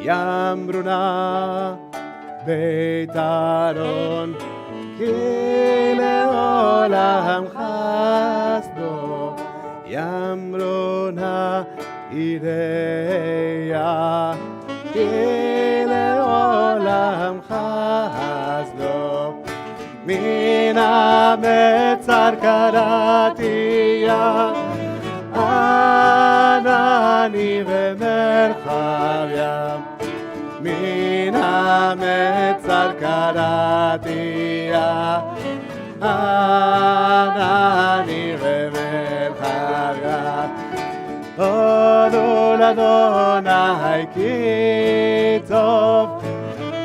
Yamru na Beit Aaron, ki le'olam chasdo. Yamru na Ireya, ki le'olam chasdo. Min ha'metzar karati ya, Anani ve'merchav ya. Min ha'metzar karati ya, Anani ve'merchav ya. Odu l'Adonai ki tov,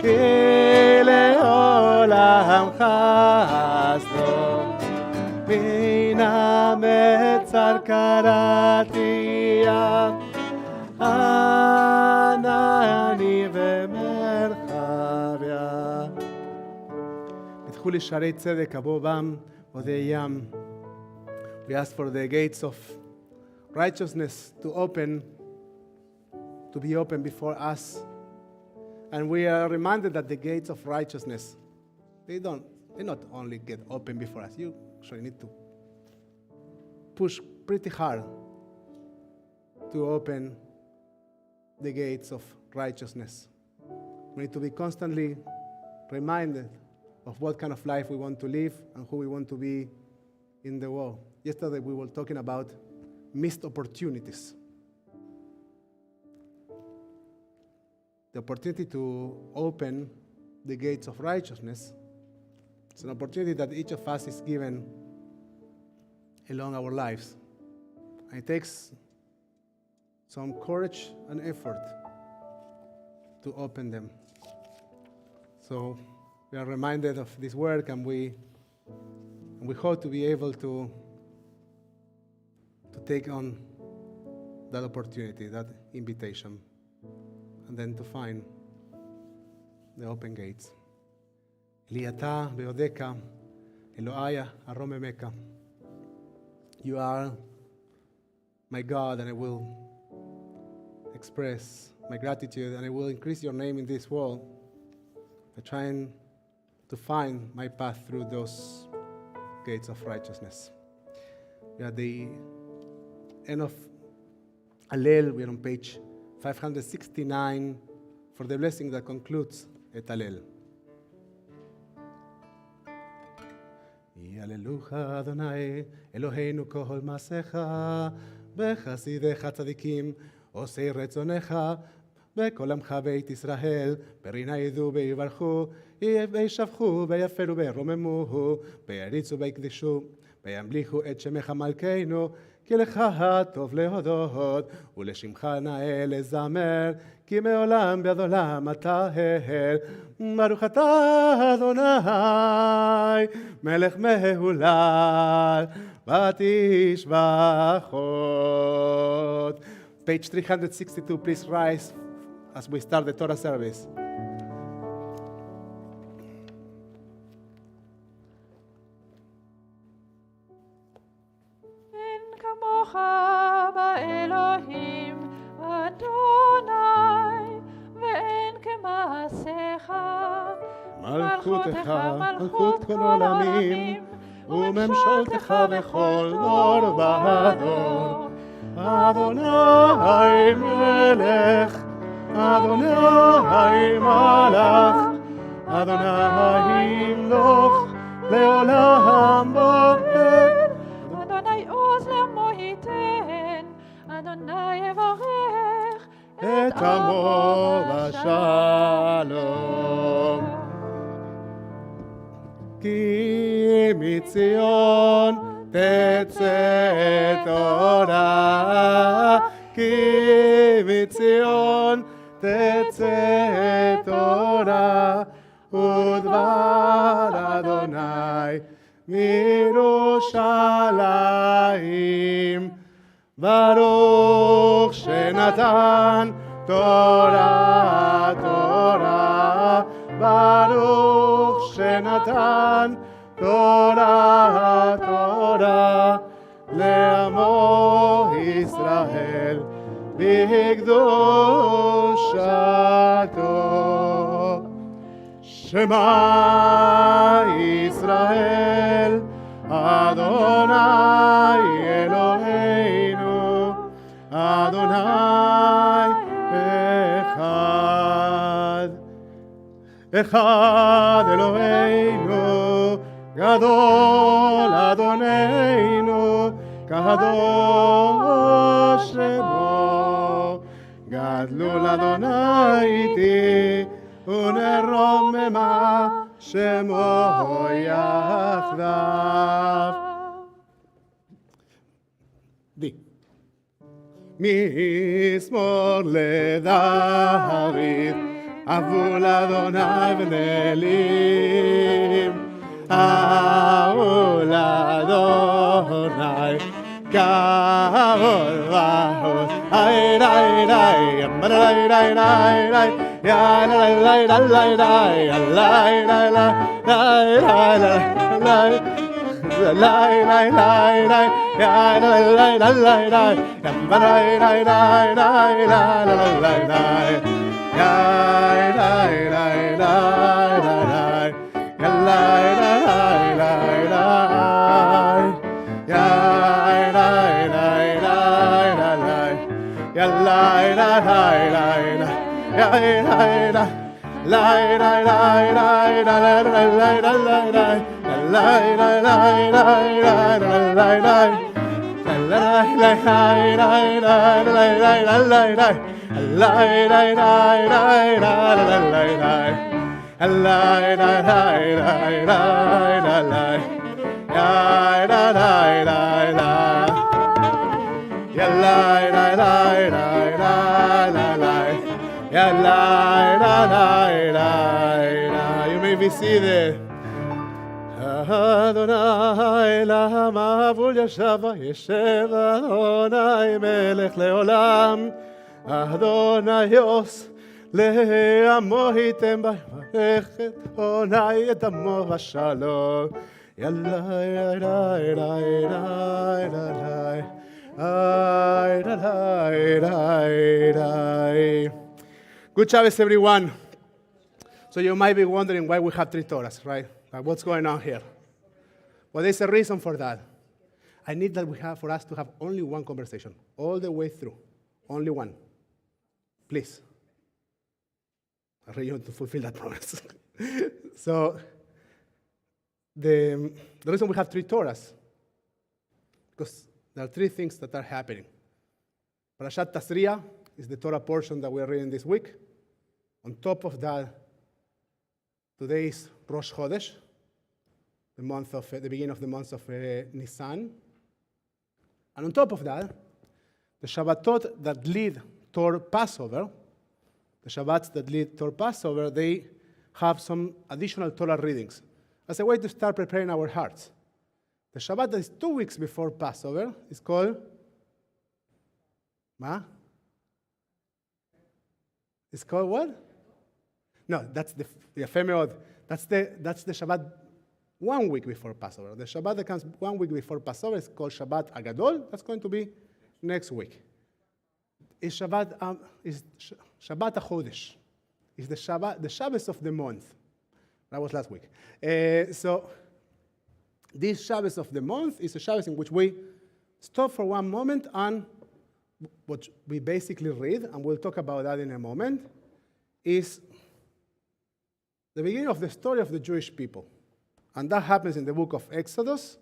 ki le'olam chasdo. Min ha'metzar karati ya, Anani ve'merchav ya. פתחו לי שערי צדק, אבוא בם, עודי ים. We ask for the gates of righteousness to be open before us. And we are reminded that the gates of righteousness, they not only get open before us. You actually need to push pretty hard to open the gates of righteousness. We need to be constantly reminded of what kind of life we want to live and who we want to be in the world. Yesterday we were talking about missed opportunities. The opportunity to open the gates of righteousness is an opportunity that each of us is given along our lives. And it takes some courage and effort to open them. So we are reminded of this work, and we hope to be able to take on that opportunity, that invitation, and then to find the open gates. Liata beodeka, Eloaya aromemeka. You are my God, and I will express my gratitude, and I will increase your name in this world by trying to find my path through those gates of righteousness. We are at the end of Hallel. We are on page 569 for the blessing that concludes et Hallel. Yalelucha Adonai Eloheinu kol masecha בחסידיך צדיקים עושי רצונך בכל עמך בית ישראל ברינה ידעו ויברכו וישבחו ויפרו וירוממו ויריצו ויקדשו וימליכו את שמך מלכנו כי לך טוב להודות ולשמך נאה לזמר כי מעולם ועד עולם אתה ההר ברוך אתה אדוני מלך מהולל ותשבחות. Page 362, please rise as we start the Torah service.
אין כמוך באלוהים אדוני ואין כמעשיך
מלכותך מלכות כל עולמים, וממשלתך בכל דור ודור. אדוני מלך, אדוני מלך, אדוני ימלוך לעולם ועד.
אדוני עוז לעמו ייתן, אדוני יברך
את עמו בשלום. כי מציון תצא תורה, כי מציון תצא תורה, ודבר אדוני מירושלים. ברוך שנתן תורה תורה, ברוך שנתן תורה תורה, לעמו ישראל בקדושתו. שמע ישראל, אדוני אלוהינו, אדוני אחד. אחד אלוהינו, גדול אדוננו, קדוש שמו. גדלו לאדוני איתי, ונרוממה שמו יחדיו. די. משמאל לדוד, אבו לאדוני ונעלים. אבו לאדוני כבוד ועוז. איי איי איי, אמרי איי איי איי, יא איי איי איי איי, איי איי You may be seated. Adonai למבול ישב וישב, אדוני מלך לעולם. אדוני יוס לעמו ייתן ויברך את אדוני את עמו בשלום. יאללה יאללה יאללה יאללה Good Shabbos, everyone. So you might be wondering why we have 3 Torahs, right? Like what's going on here? Well, there's a reason for that. I need that for us to have only one conversation, all the way through. Only one. Please. I really want to fulfill that promise. So the reason we have 3 Torahs, because there are 3 things that are happening. Parashat Tasriya is the Torah portion that we are reading this week. On top of that, today is Rosh Chodesh, the beginning of the month of Nisan. And on top of that, the Shabbatot that lead toward Passover, the Shabbats that lead toward Passover, they have some additional Torah readings as a way to start preparing our hearts. The Shabbat that is 2 weeks before Passover is called It's called what? No, that's the ephemeral. That's the Shabbat 1 week before Passover. The Shabbat that comes 1 week before Passover is called Shabbat Agadol. That's going to be next week. Is Shabbat HaChodesh. It's the Shabbos of the month. That was last week. So this Shabbos of the month is a Shabbos in which we stop for one moment and what we basically read, and we'll talk about that in a moment, is the beginning of the story of the Jewish people. And that happens in the book of Exodus,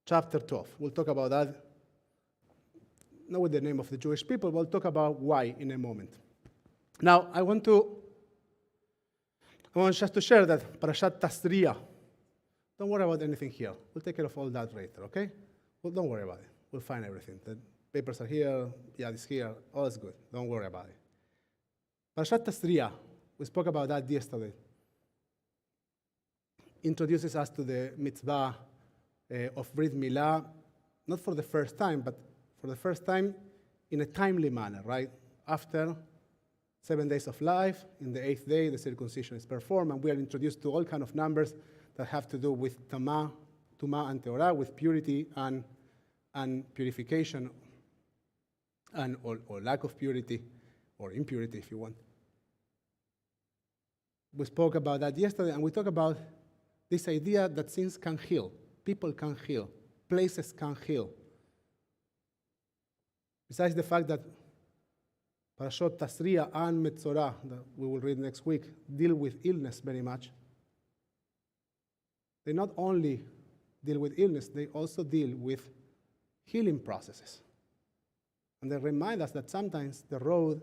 chapter 12. We'll talk about that, not with the name of the Jewish people, we'll talk about why in a moment. Now, I want just to share that Parashat Tasriya. Don't worry about anything here. We'll take care of all that later, okay? Well, don't worry about it. We'll find everything. The papers are here, Yad is here, all is good. Don't worry about it. Parashat Tasriya, we spoke about that yesterday, introduces us to the mitzvah of Brit Milah, not for the first time, but for the first time in a timely manner, right? After 7 days of life, in the 8th day, the circumcision is performed, and we are introduced to all kinds of numbers that have to do with Tuma and Teorah, with purity and purification, and or lack of purity, or impurity if you want. We spoke about that yesterday, and we talked about this idea that things can heal, people can heal, places can heal. Besides the fact that Parashot Tasriya and Metzorah, that we will read next week, deal with illness very much. They not only deal with illness, they also deal with healing processes. And they remind us that sometimes the road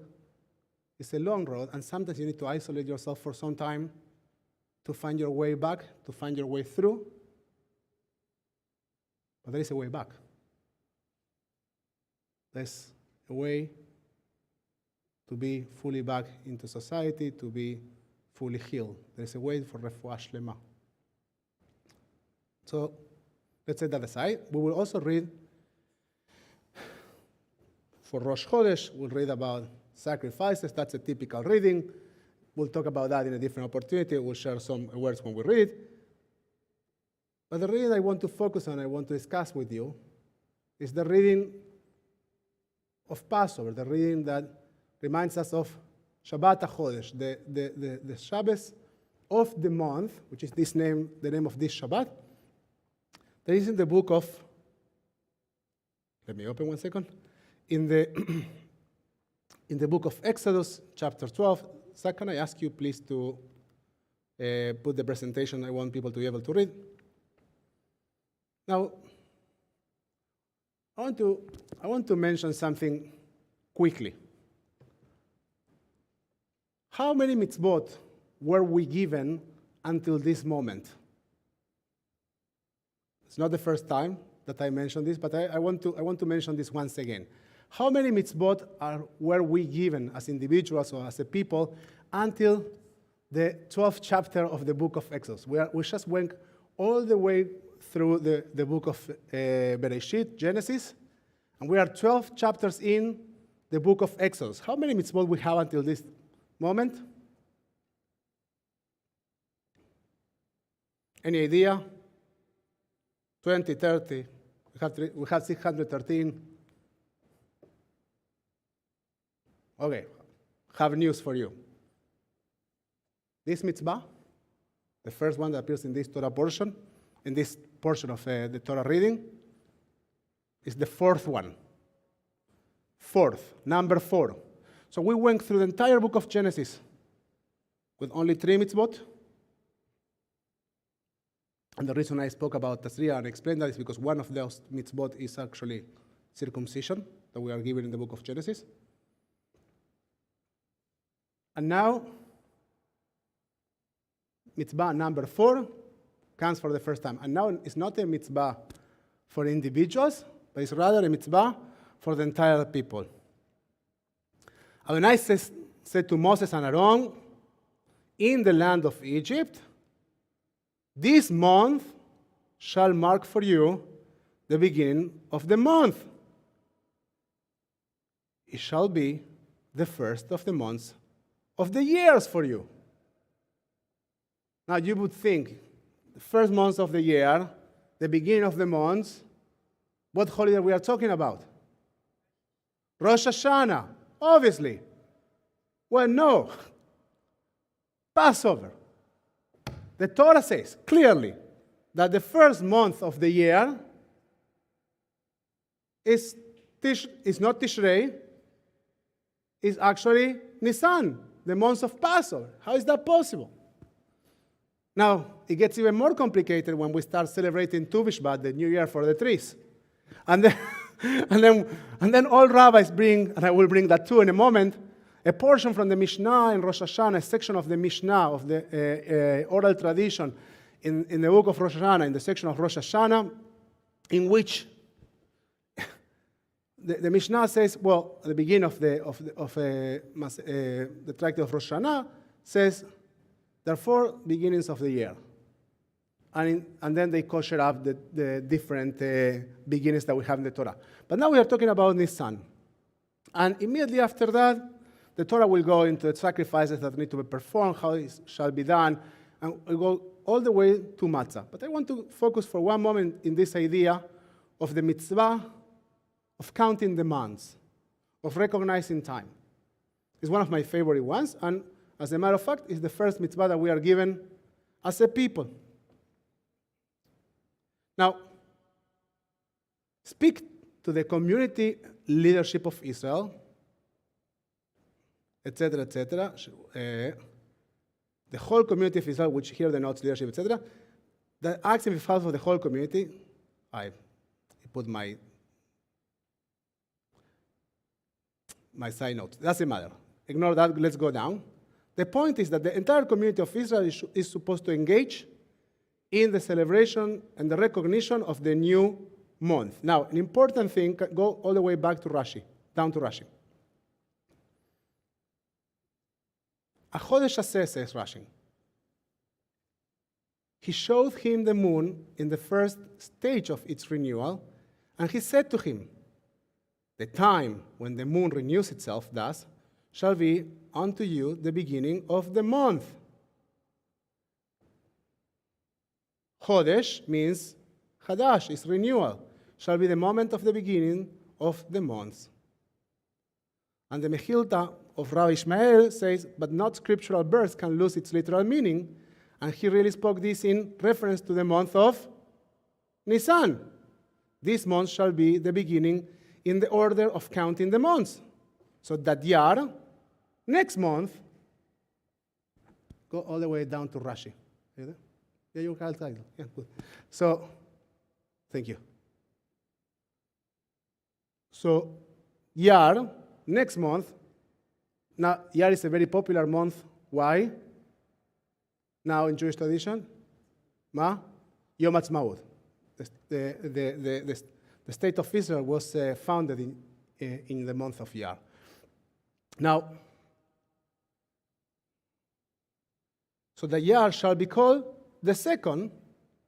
is a long road, and sometimes you need to isolate yourself for some time to find your way back, to find your way through. But there is a way back. There's a way to be fully back into society, to be fully healed. There's a way for refuah shlema. So let's set that aside. We will also read, for Rosh Chodesh, we'll read about sacrifices. That's a typical reading. We'll talk about that in a different opportunity. We'll share some words when we read. But the reading I want to focus on, I want to discuss with you, is the reading of Passover, the reading that reminds us of Shabbat HaChodesh, the Shabbos of the month, which is this name, the name of this Shabbat. There is in the book of, let me open one second, in the book of Exodus, chapter 12. So can I ask you please to put the presentation I want people to be able to read? Now, I want to mention something quickly. How many mitzvot were we given until this moment? It's not the first time that I mentioned this, but I want to mention this once again. How many mitzvot were we given as individuals or as a people until the 12th chapter of the book of Exodus? We just went all the way through the book of Bereshit, Genesis, and we are 12 chapters in the book of Exodus. How many mitzvot we have until this moment? Any idea? 20, 30. We have 613. Okay, have news for you. This mitzvah, the first one that appears in this Torah portion, in this portion of the Torah reading, is the fourth one. Number 4. So we went through the entire book of Genesis with only 3 mitzvot. And the reason I spoke about Tasriya and explained that is because one of those mitzvot is actually circumcision that we are given in the book of Genesis. And now, mitzvah number 4 comes for the first time. And now it's not a mitzvah for individuals, but it's rather a mitzvah for the entire people. Adonai said to Moses and Aaron, in the land of Egypt, this month shall mark for you the beginning of the month. It shall be the first of the months of the years for you. Now you would think, the first months of the year, the beginning of the months, what holiday we are talking about? Rosh Hashanah, obviously. Well, no. Passover. The Torah says clearly that the first month of the year is not Tishrei, is actually Nisan, the month of Passover. How is that possible? Now, it gets even more complicated when we start celebrating Tu B'Shvat, the new year for the trees. And then all rabbis bring, and I will bring that too in a moment, a portion from the Mishnah in Rosh Hashanah, a section of the Mishnah, of the oral tradition in the book of Rosh Hashanah, in the section of Rosh Hashanah, in which the Mishnah says, well, at the beginning of the tractate of Rosh Hashanah, says, there are 4 beginnings of the year. And then they kosher up the different beginnings that we have in the Torah. But now we are talking about Nisan. And immediately after that, the Torah will go into the sacrifices that need to be performed, how it shall be done, and we'll go all the way to Matzah. But I want to focus for one moment in this idea of the mitzvah of counting the months, of recognizing time. It's one of my favorite ones, and as a matter of fact, it's the first mitzvah that we are given as a people. Now, speak to the community leadership of Israel, etc., etc., the whole community of Israel, which here denotes leadership, etc., the acts in behalf of the whole community. I put my side note. Doesn't matter. Ignore that. Let's go down. The point is that the entire community of Israel is supposed to engage in the celebration and the recognition of the new month. Now, an important thing, go all the way back to Rashi, down to Rashi. החודש הזה, says Rashi, he showed him the moon in the first stage of its renewal, and he said to him, the time when the moon renews itself thus shall be unto you the beginning of the month. Chodesh means Hadash, is renewal, shall be the moment of the beginning of the month. And the Mechilta of Rabbi Ishmael says, but not scriptural verse can lose its literal meaning, and he really spoke this in reference to the month of Nisan. This month shall be the beginning in the order of counting the months. So that Yar, next month, go all the way down to Rashi. Yeah, you have title. Yeah, good. So, thank you. So, Yar, next month. Now, Yar is a very popular month. Why? Now, in Jewish tradition, Yom Ha'atzmaut. The state of Israel was founded in the month of Yar. Now, so the Yar shall be called the second,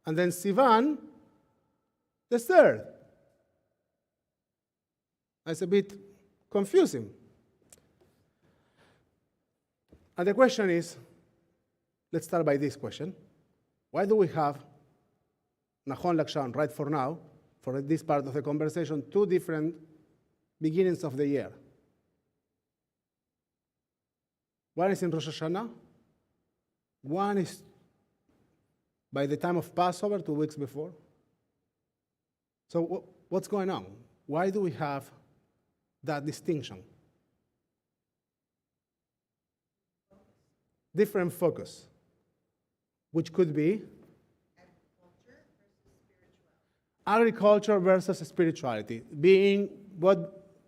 and then Sivan, the third. That's a bit confusing. And the question is, let's start by this question. Why do we have, Nachon Lakshan, right for now, for this part of the conversation, 2 different beginnings of the year? One is in Rosh Hashanah. One is by the time of Passover, 2 weeks before. So what's going on? Why do we have that distinction? Different focus, which could be agriculture versus spirituality, being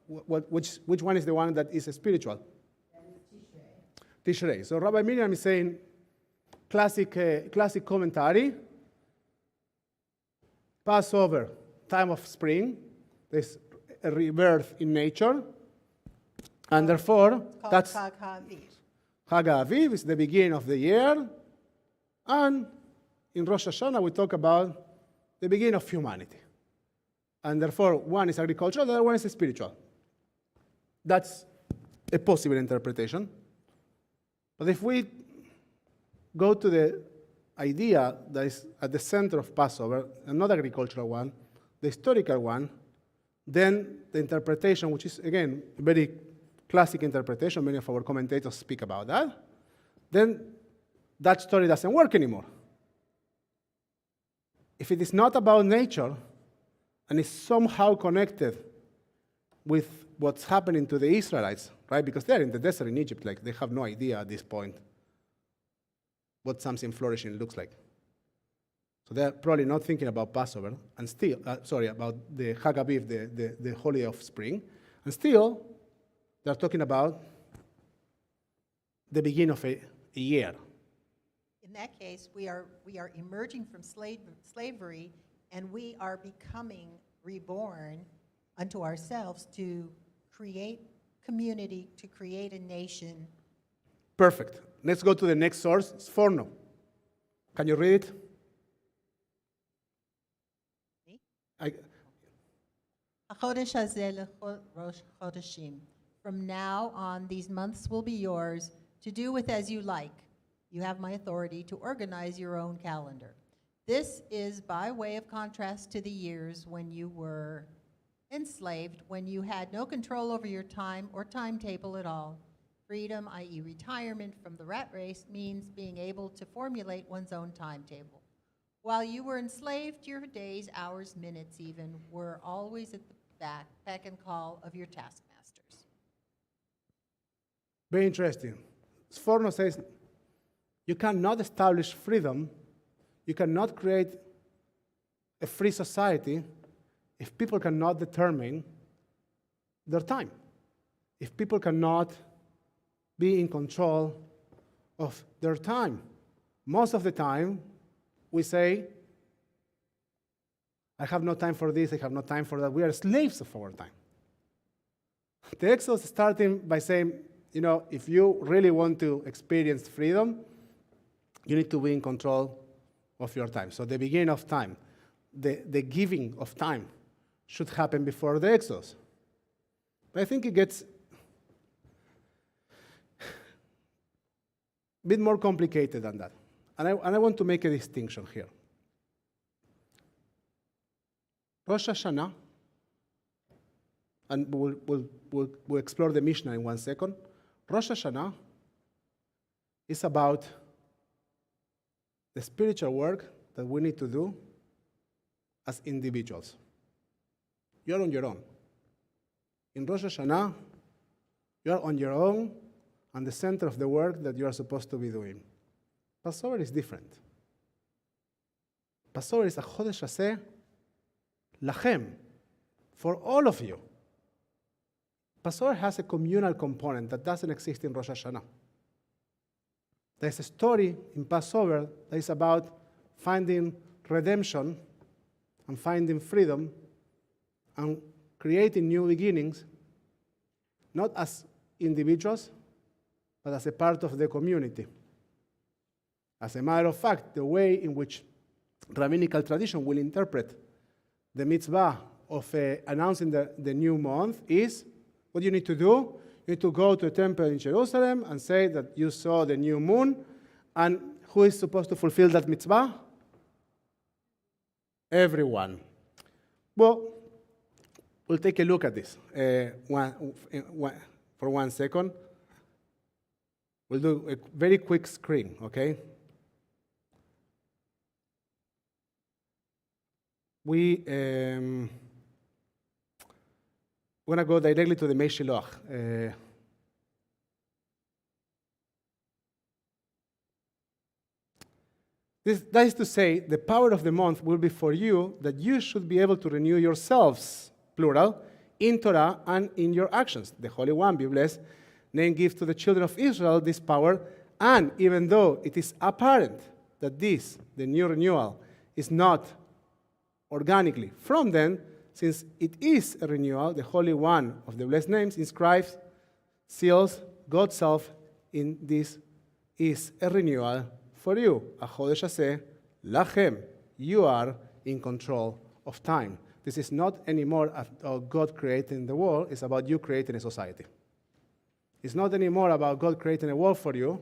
which one is the one that is spiritual? Tishrei. So Rabbi Miriam is saying, classic commentary, Passover, time of spring, there's a rebirth in nature, and therefore that's
Chag HaAviv.
Chag HaAviv is the beginning of the year, and in Rosh Hashanah we talk about the beginning of humanity. And therefore one is agricultural, the other one is spiritual. That's a possible interpretation. But if we go to the idea that is at the center of Passover, and not agricultural one, the historical one, then the interpretation, which is, again, a very classic interpretation, many of our commentators speak about that, then that story doesn't work anymore. if it is not about nature and is somehow connected with what's happening to the Israelites, right? Because they're in the desert in Egypt, like they have no idea at this point what something flourishing looks like. So they're probably not thinking about Passover, and still, about the Chag Aviv, the Holy of Spring, and still they're talking about the beginning of a year.
In that case, we are emerging from slavery, and we are becoming reborn unto ourselves to create community, to create a nation.
Perfect. Let's go to the next source. It's Forno. Can you read it?
HaChodesh hazeh leRosh Chodeshim. From now on, these months will be yours to do with as you like. You have my authority to organize your own calendar. This is by way of contrast to the years when you were enslaved, when you had no control over your time or timetable at all. Freedom, i.e. retirement from the rat race, means being able to formulate one's own timetable. While you were enslaved, your days, hours, minutes even, were always at the beck and call of your taskmasters.
Very interesting. Sforno says, you cannot establish freedom, you cannot create a free society if people cannot determine their time, if people cannot be in control of their time. Most of the time, we say, I have no time for this, I have no time for that. We are slaves of our time. The Exodus starting by saying, if you really want to experience freedom, you need to be in control of your time. So the beginning of time, the giving of time should happen before the Exodus. But I think it gets a bit more complicated than that. And I want to make a distinction here. Rosh Hashanah, and we'll explore the Mishnah in 1 second. Rosh Hashanah is about the spiritual work that we need to do as individuals. You're on your own. In Rosh Hashanah, you're on your own and the center of the work that you are supposed to be doing. Passover is different. Passover is a Chodesh hazeh lachem, for all of you. Passover has a communal component that doesn't exist in Rosh Hashanah. There's a story in Passover that is about finding redemption and finding freedom and creating new beginnings, not as individuals, but as a part of the community. As a matter of fact, the way in which rabbinical tradition will interpret the mitzvah of announcing the new month is, what you need to do? You need to go to a temple in Jerusalem and say that you saw the new moon, and who is supposed to fulfill that mitzvah? Everyone. Well, we'll take a look at this for 1 second. We'll do a very quick screen, okay? We want to go directly to the Mei Shiloach. That is to say, the power of the month will be for you that you should be able to renew yourselves, plural, in Torah and in your actions. The Holy One, be blessed, name gives to the children of Israel this power, and even though it is apparent that this, the new renewal, is not organically from them, since it is a renewal, the Holy One of the blessed names inscribes, seals God's self in this is a renewal for you. A Chodesh hazeh lachem. You are in control of time. This is not anymore about God creating the world, it's about you creating a society. It's not anymore about God creating a world for you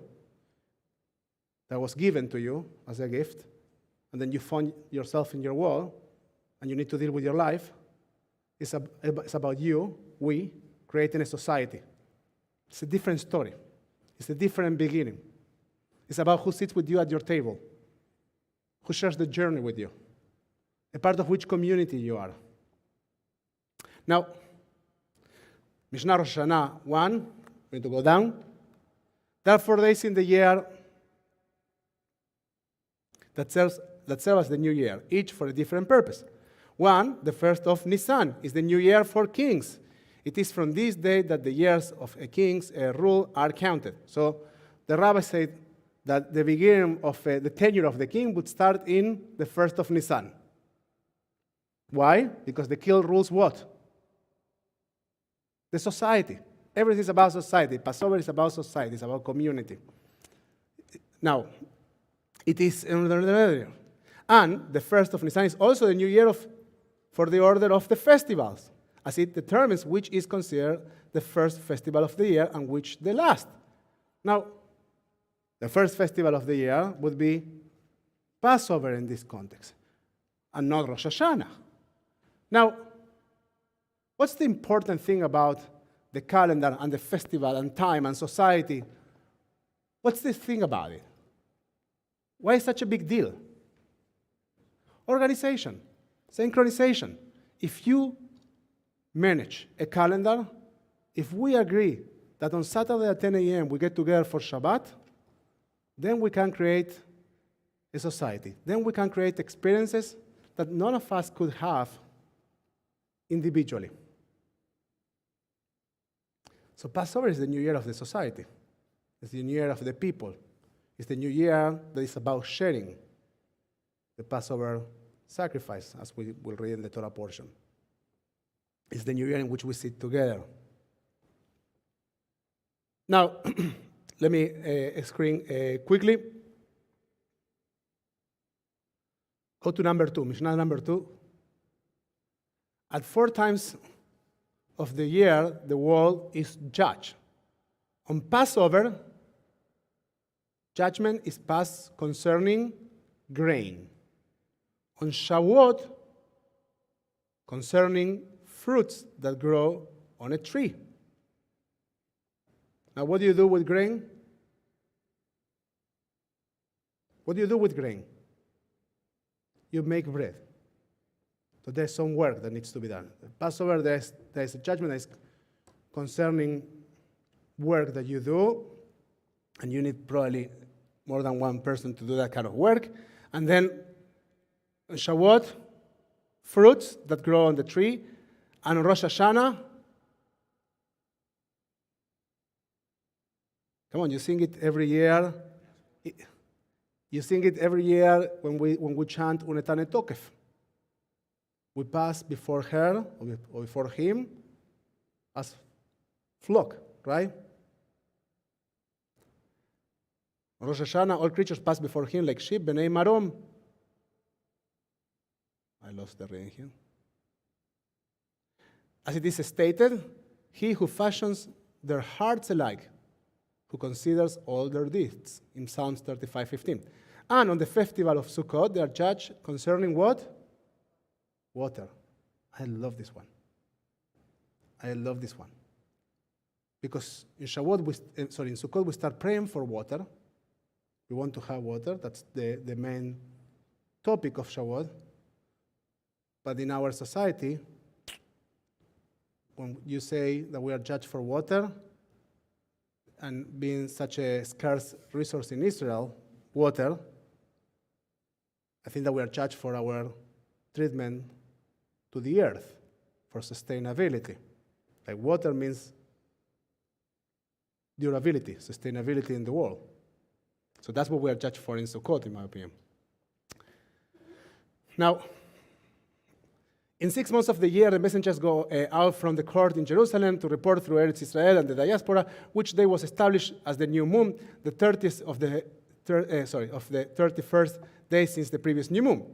that was given to you as a gift, and then you find yourself in your world, and you need to deal with your life. It's about you, we, creating a society. It's a different story. It's a different beginning. It's about who sits with you at your table, who shares the journey with you. a part of which community you are. Now, Mishnah Rosh Hashanah 1, we need to go down. There are 4 days in the year that serve as the new year, each for a different purpose. One, the first of Nisan, is the new year for kings. It is from this day that the years of a king's rule are counted. So the rabbi said that the beginning of the tenure of the king would start in the first of Nisan. Why? Because the king rules what? The society. Everything is about society. Passover is about society. It's about community. Now, it is earlier. And the first of Nisan is also the new year for the order of the festivals, as it determines which is considered the first festival of the year and which the last. Now, the first festival of the year would be Passover in this context, and not Rosh Hashanah. Now, what's the important thing about the calendar and the festival and time and society? What's the thing about it? Why is such a big deal? Organization, synchronization. If you manage a calendar, if we agree that on Saturday at 10 a.m. we get together for Shabbat, then we can create a society. Then we can create experiences that none of us could have individually. So Passover is the new year of the society. It's the new year of the people. It's the new year that is about sharing the Passover sacrifice, as we will read in the Torah portion. It's the new year in which we sit together. Now, let me screen quickly. Go to number 2, Mishnah number 2. At 4 times of the year, the world is judged. On Passover, judgment is passed concerning grain. On Shavuot, concerning fruits that grow on a tree. Now, what do you do with grain? What do you do with grain? You make bread. So there's some work that needs to be done. Passover, there's a judgment that is concerning work that you do, and you need probably more than one person to do that kind of work. And then on Shavuot, fruits that grow on the tree. And on Rosh Hashanah, come on, you sing it every year. You sing it every year when we chant Unetane Tokef. We pass before her or before him as flock, right? On Rosh Hashanah, all creatures pass before him like sheep, B'nai Marom. I lost the reading here. As it is stated, he who fashions their hearts alike, who considers all their deeds, in Psalms 35:15. And on the festival of Sukkot, they are judged concerning what? Water. I love this one. I love this one. Because in Sukkot, we start praying for water. We want to have water. That's the main topic of Shavuot. But in our society, when you say that we are judged for water, and being such a scarce resource in Israel, water, I think that we are judged for our treatment to the earth, for sustainability. Like water means durability, sustainability in the world. So that's what we are judged for in Sukkot, in my opinion. Now, in 6 months of the year, the messengers go out from the court in Jerusalem to report through Eretz Israel and the diaspora, which day was established as the new moon, the 30th of the 31st day since the previous new moon.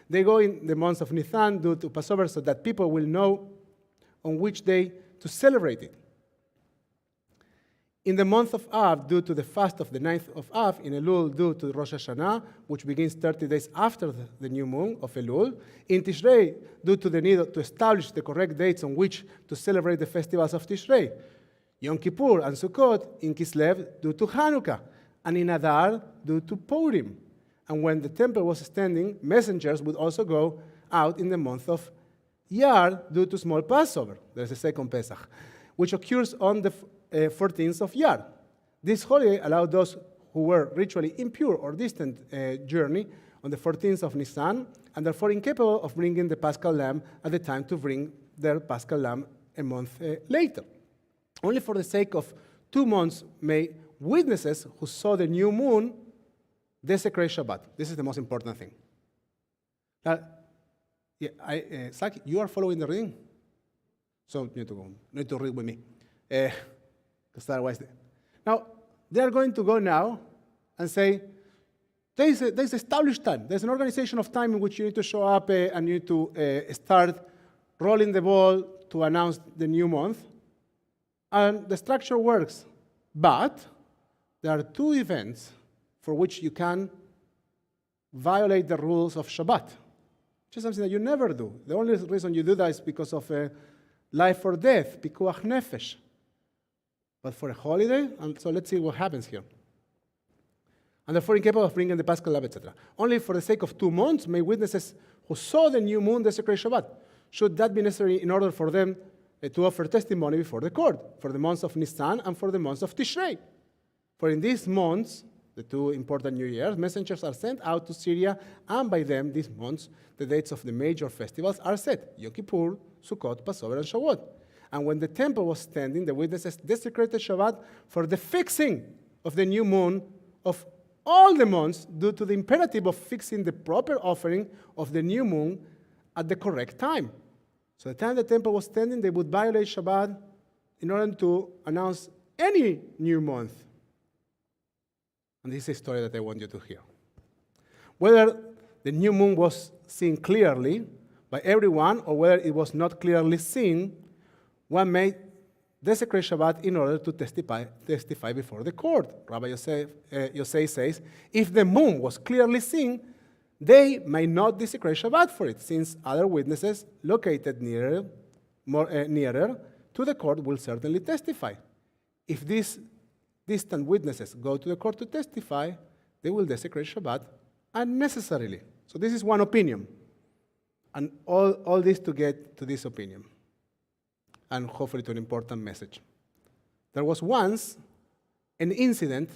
They go in the months of Nisan due to Passover so that people will know on which day to celebrate it. In the month of Av, due to the fast of the 9th of Av, in Elul, due to Rosh Hashanah, which begins 30 days after the new moon of Elul. In Tishrei, due to the need to establish the correct dates on which to celebrate the festivals of Tishrei. Yom Kippur and Sukkot in Kislev, due to Hanukkah. And in Adar, due to Purim. And when the temple was standing, messengers would also go out in the month of Iyar due to small Passover. There's a second Pesach, which occurs on the 14th of Iyar. This holiday allowed those who were ritually impure or distant journey on the 14th of Nisan, and therefore incapable of bringing the Paschal lamb at the time to bring their Paschal lamb a month later. Only for the sake of 2 months may witnesses who saw the new moon desecrate Shabbat. This is the most important thing. Now, Saki, you are following the reading? So you need to read with me. Because otherwise, now, they are going to go now and say, there's established time. There's an organization of time in which you need to show up and you need to start rolling the ball to announce the new month. And the structure works. But there are 2 events for which you can violate the rules of Shabbat, which is something that you never do. The only reason you do that is because of life or death, pikuach nefesh. But for a holiday, and so let's see what happens here. And therefore incapable of bringing the Paschal lamb, etc. Only for the sake of 2 months may witnesses who saw the new moon desecrate Shabbat. Should that be necessary in order for them to offer testimony before the court, for the months of Nisan and for the months of Tishrei? For in these months, the 2 important New Years, messengers are sent out to Syria, and by them, these months, the dates of the major festivals are set: Yom Kippur, Sukkot, Passover, and Shavuot. And when the temple was standing, the witnesses desecrated Shabbat for the fixing of the new moon of all the months due to the imperative of fixing the proper offering of the new moon at the correct time. So the time the temple was standing, they would violate Shabbat in order to announce any new month. And this is a story that I want you to hear. Whether the new moon was seen clearly by everyone or whether it was not clearly seen, one may desecrate Shabbat in order to testify before the court. Rabbi Yosei says, if the moon was clearly seen, they may not desecrate Shabbat for it, since other witnesses located nearer to the court will certainly testify. If these distant witnesses go to the court to testify, they will desecrate Shabbat unnecessarily. So this is one opinion. And all this to get to this opinion. And hopefully to an important message. There was once an incident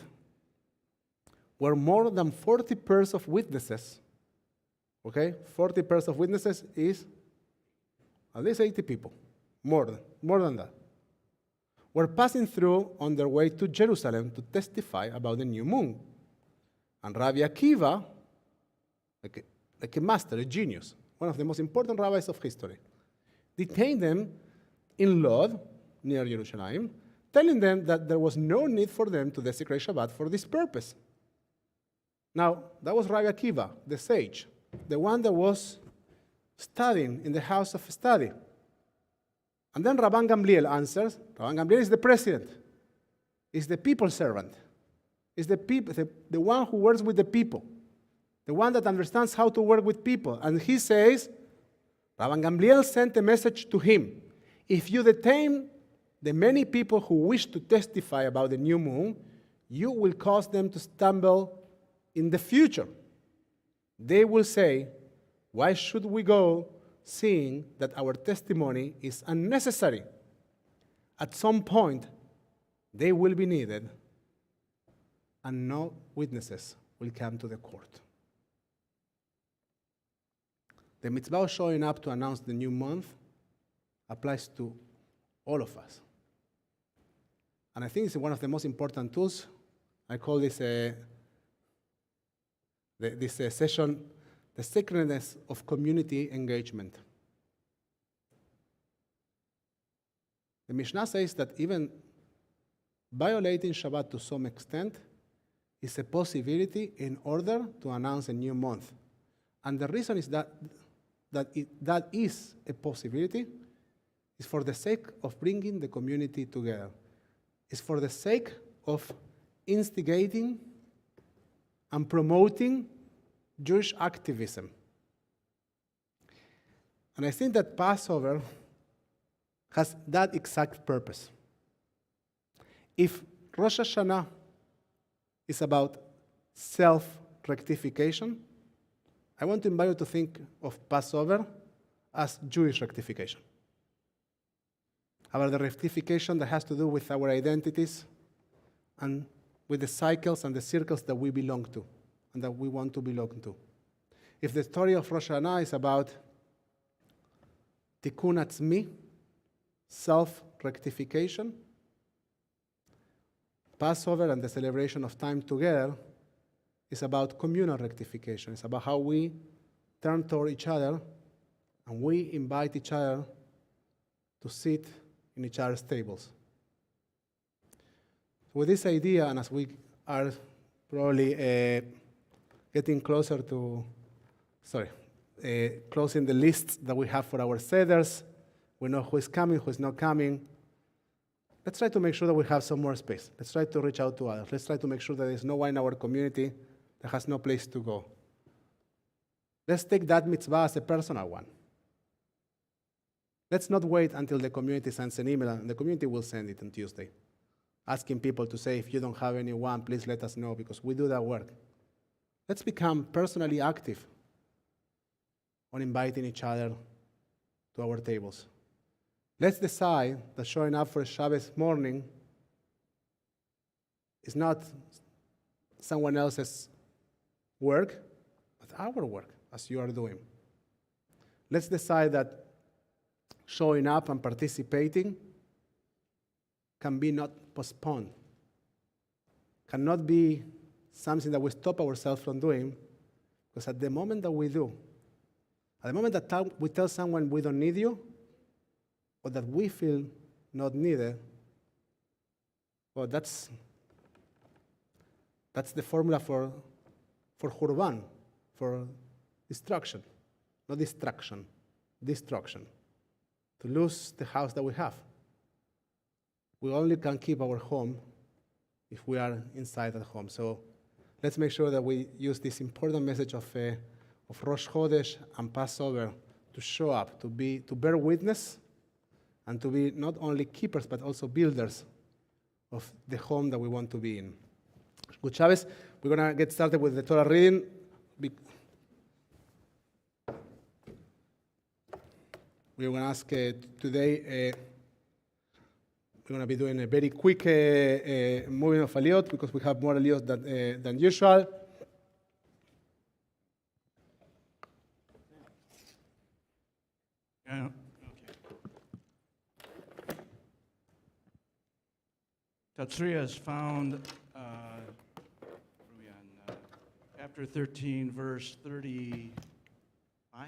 where more than 40 pairs of witnesses, 40 pairs of witnesses is at least 80 people, more than that, were passing through on their way to Jerusalem to testify about the new moon. And Rabbi Akiva, like a master, a genius, one of the most important rabbis of history, detained them in Lod, near Jerusalem, telling them that there was no need for them to desecrate Shabbat for this purpose. Now, that was Rabbi Akiva, the sage, the one that was studying in the house of study. And then Rabban Gamliel answers. Rabban Gamliel is the president, is the people's servant, is the one who works with the people, the one that understands how to work with people. And he says, Rabban Gamliel sent a message to him. If you detain the many people who wish to testify about the new moon, you will cause them to stumble in the future. They will say, why should we go seeing that our testimony is unnecessary? At some point, they will be needed, and no witnesses will come to the court. The mitzvah of showing up to announce the new month applies to all of us. And I think it's one of the most important tools. I call this session the sacredness of community engagement. The Mishnah says that even violating Shabbat to some extent is a possibility in order to announce a new month. And the reason is that is a possibility is for the sake of bringing the community together. It's for the sake of instigating and promoting Jewish activism. And I think that Passover has that exact purpose. If Rosh Hashanah is about rectification, I want to invite you to think of Passover as Jewish rectification. About the rectification that has to do with our identities and with the cycles and the circles that we belong to and that we want to belong to. If the story of Rosh Hashanah is about tikkun atzmi, self-rectification, Passover and the celebration of time together is about communal rectification. It's about how we turn toward each other and we invite each other to sit in each other's tables. With this idea, and as we are probably getting closer to, closing the lists that we have for our seders, we know who is coming, who is not coming. Let's try to make sure that we have some more space. Let's try to reach out to others. Let's try to make sure that there's no one in our community that has no place to go. Let's take that mitzvah as a personal one. Let's not wait until the community sends an email, and the community will send it on Tuesday, asking people to say, if you don't have anyone, please let us know, because we do that work. Let's become personally active on inviting each other to our tables. Let's decide that showing up for Shabbat morning is not someone else's work, but our work, as you are doing. Let's decide that showing up and participating can be not postponed, cannot be something that we stop ourselves from doing, because at the moment that we do, at the moment that we tell someone we don't need you, or that we feel not needed, well, that's the formula for Hurban, for destruction, not distraction, destruction, to lose the house that we have. We only can keep our home if we are inside at home. So let's make sure that we use this important message of Rosh Chodesh and Passover to show up, to bear witness, and to be not only keepers but also builders of the home that we want to be in. Good Shabbos. We're going to get started with the Torah reading. We're going to ask today, we're going to be doing a very quick moving of aliyot because we have more aliyot than usual.
Tatzriah is found chapter 13, verse 35,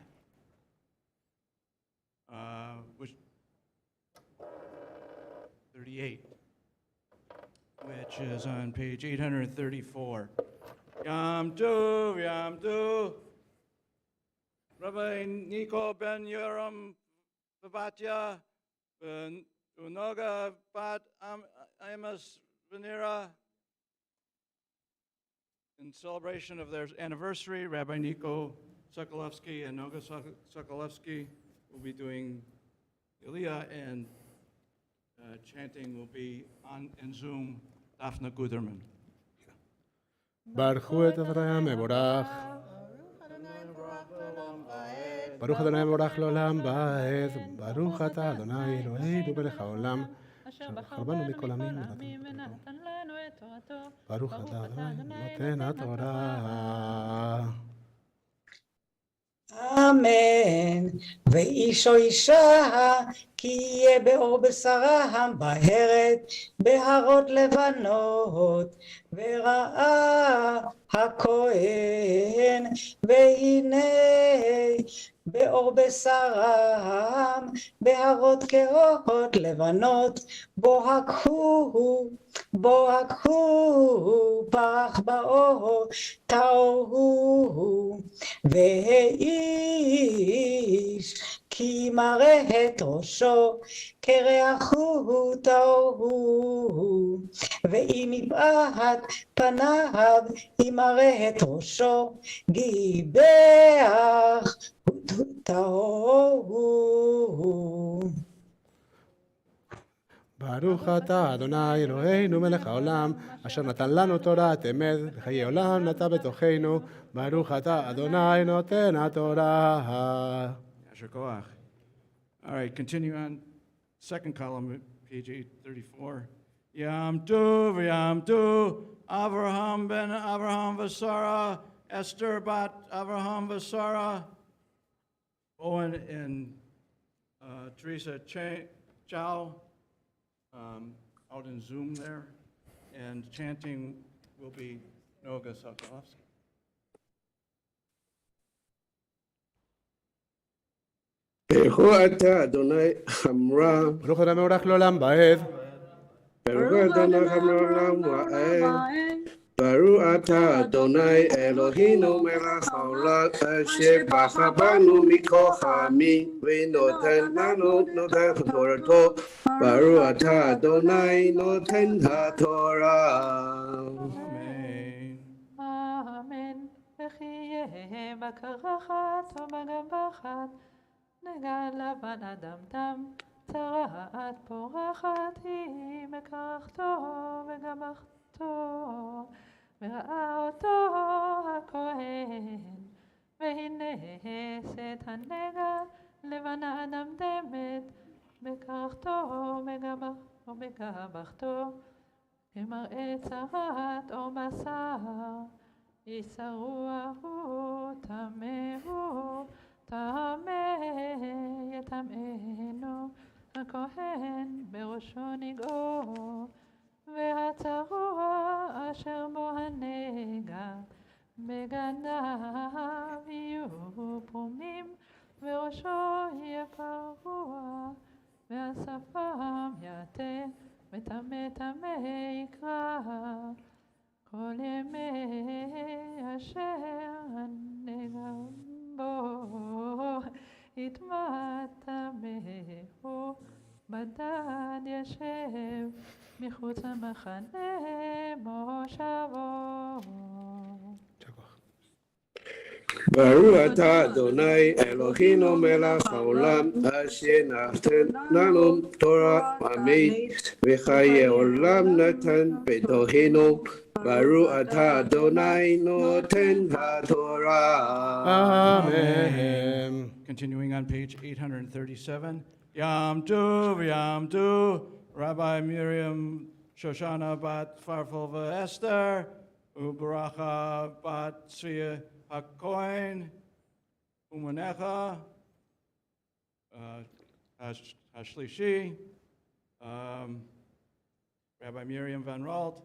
which 38, which is on page 834. Yam Tov, Rabbi Nico ben Yoram Babatya, Unoga bat Amos Venera. In celebration of their anniversary, Rabbi Nico Sokolovsky and Noga Sokolovsky will be doing Ilya, and chanting will be in Zoom, Daphne Guderman.
Baruch et Avraham Mevorach. Baruch Adonai Mevorach L'olam Ba'ed. Baruch Ata Adonai Eloheinu Melech HaOlam. אשר בחר בנו מכל עמים ונתן לנו את תורתו. ברוך אתה אדוני נותן התורה.
אמן. ואיש או אישה כי יהיה באור בשרם בהרת בהרות לבנות וראה הכהן והנה באור בשרם בהרות כהות לבנות בוהקו פרח באור טהור הוא ואיש כי מראה את ראשו כריח הוא טהור הוא ואם מפאת פניו אם מראה את ראשו גיבח טהור הוא.
ברוך אתה, אדוני אלוהינו מלך העולם, אשר נתן לנו תורת אמת, וחיי עולם נטע בתוכנו. ברוך אתה, אדוני נותן התורה.
Yasher Koach. All right, continue on. Second column, page 834. Yam Tu, Avraham ben Avraham Vasara, Esther bat Avraham Vasara, Owen and Teresa Chow out in Zoom there, and chanting will be Noga Sokolovsky.
ברוך אתה אדוני אמרה,
ברוך אתה מבורך לעולם ועד.
ברוך אתה לעולם ועד, ברוך אתה אדוני אלוהינו מלך העולם, אשר בחר בנו מכוחמי, ונותן לנו נותן תורתו, ברוך אתה אדוני נותן התורה.
אמן. וכי יהיה בקרחת ובגבחת, נגע לבן אדם תם, צרעת פורחת היא בקרחתו וגבחתו, וראה אותו הכהן, והנה הסת הנגע לבן אדם דמת, בקרחתו ובגבחתו, כמראה צרת או בשר, ישרוע הוא טמא הוא, טמא יטמאנו, הכהן בראשו נגעו, והצרוע אשר בו הנגע, בגדיו יהיו פרומים, וראשו יהיה פרוע, והשפם יעטה, וטמא טמא יקרא, כל ימי אשר הנגע בו, יטמא טמאו, בדד ישב, מחוץ למחנה מושבו.
ברוך אתה אדוני אלוהינו מלך העולם, אשר נתן לנו תורה אמת, וחיי עולם נתן בתוכנו. ברוך אתה אדוני נותן התורה.
אמן.
Continuing on page 837. Yam Tu, Rabbi Miriam Shoshana bat Farfulva Esther, Ubaracha bat Tzvia HaKohen, Umanecha, Hashlishi, Rabbi Miriam Van Ralt,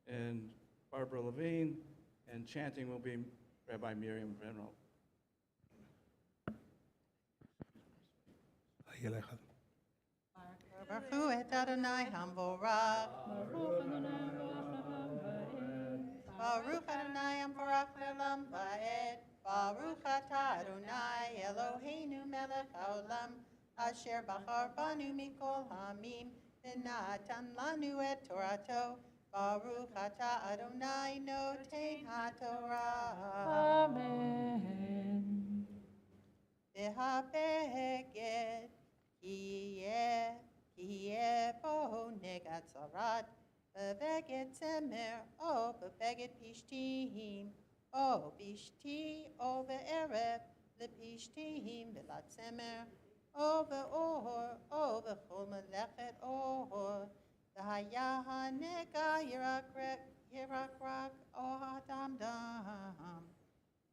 and Barbara Levine, and chanting will be Rabbi Miriam Van Ralt.
Baruch et Adonai Hamvorach. Baruch Adonai Hamvorach le'olam va'ed. Baruch atah Adonai Eloheinu melech haolam, asher bachar banu mikol hamim, v'natan lanu et torato. Baruch atah Adonai noten haTorah.
Amen.
V'hapeged Kiye bo negat zarat, beveged zemer, o beveged pishtim, o bishti, o be'erev, lepishtim, velat zemer, o be'or, o bechol melechet or, v'haya hanega yirakrak, o hadamdam,